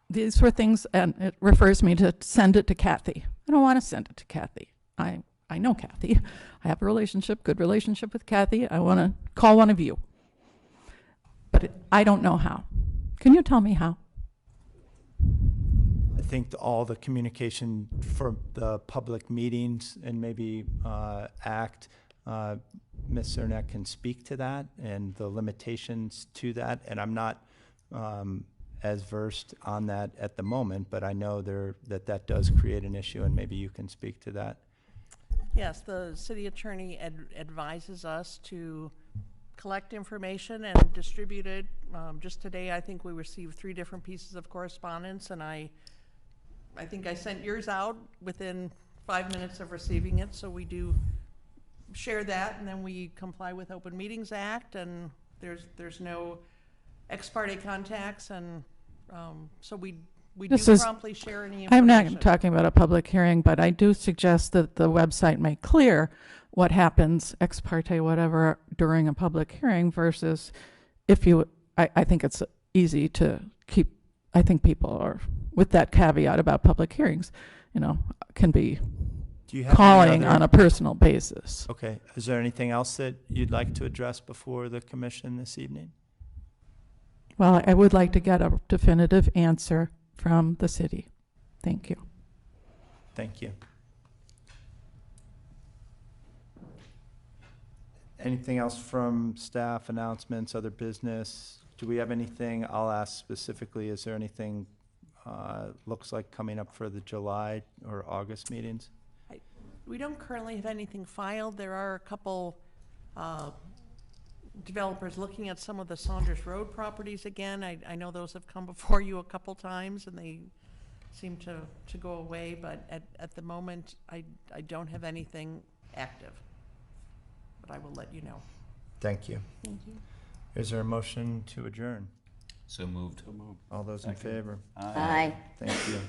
these were things, and it refers me to send it to Kathy. I don't want to send it to Kathy. I know Kathy. I have a relationship, good relationship with Kathy. I want to call one of you. But I don't know how. Can you tell me how? I think all the communication for the public meetings and maybe ACT, Ms. Cernak can speak to that and the limitations to that. And I'm not as versed on that at the moment, but I know that does create an issue, and maybe you can speak to that. Yes, the city attorney advises us to collect information and distribute it. Just today, I think we received 3 different pieces of correspondence, and I think I sent yours out within 5 minutes of receiving it, so we do share that, and then we comply with Open Meetings Act, and there's no ex parte contacts, and so we do promptly share any information. I'm not talking about a public hearing, but I do suggest that the website make clear what happens ex parte, whatever, during a public hearing versus if you, I think it's easy to keep, I think people are, with that caveat about public hearings, can be calling on a personal basis. Okay. Is there anything else that you'd like to address before the commission this evening? Well, I would like to get a definitive answer from the city. Thank you. Thank you. Anything else from staff, announcements, other business? Do we have anything? I'll ask specifically, is there anything looks like coming up for the July or August meetings? We don't currently have anything filed. There are a couple developers looking at some of the Saunders Road properties again. I know those have come before you a couple times, and they seem to go away, but at the moment, I don't have anything active. But I will let you know. Thank you. Thank you. Is there a motion to adjourn? So moved. All those in favor? Aye. Thank you.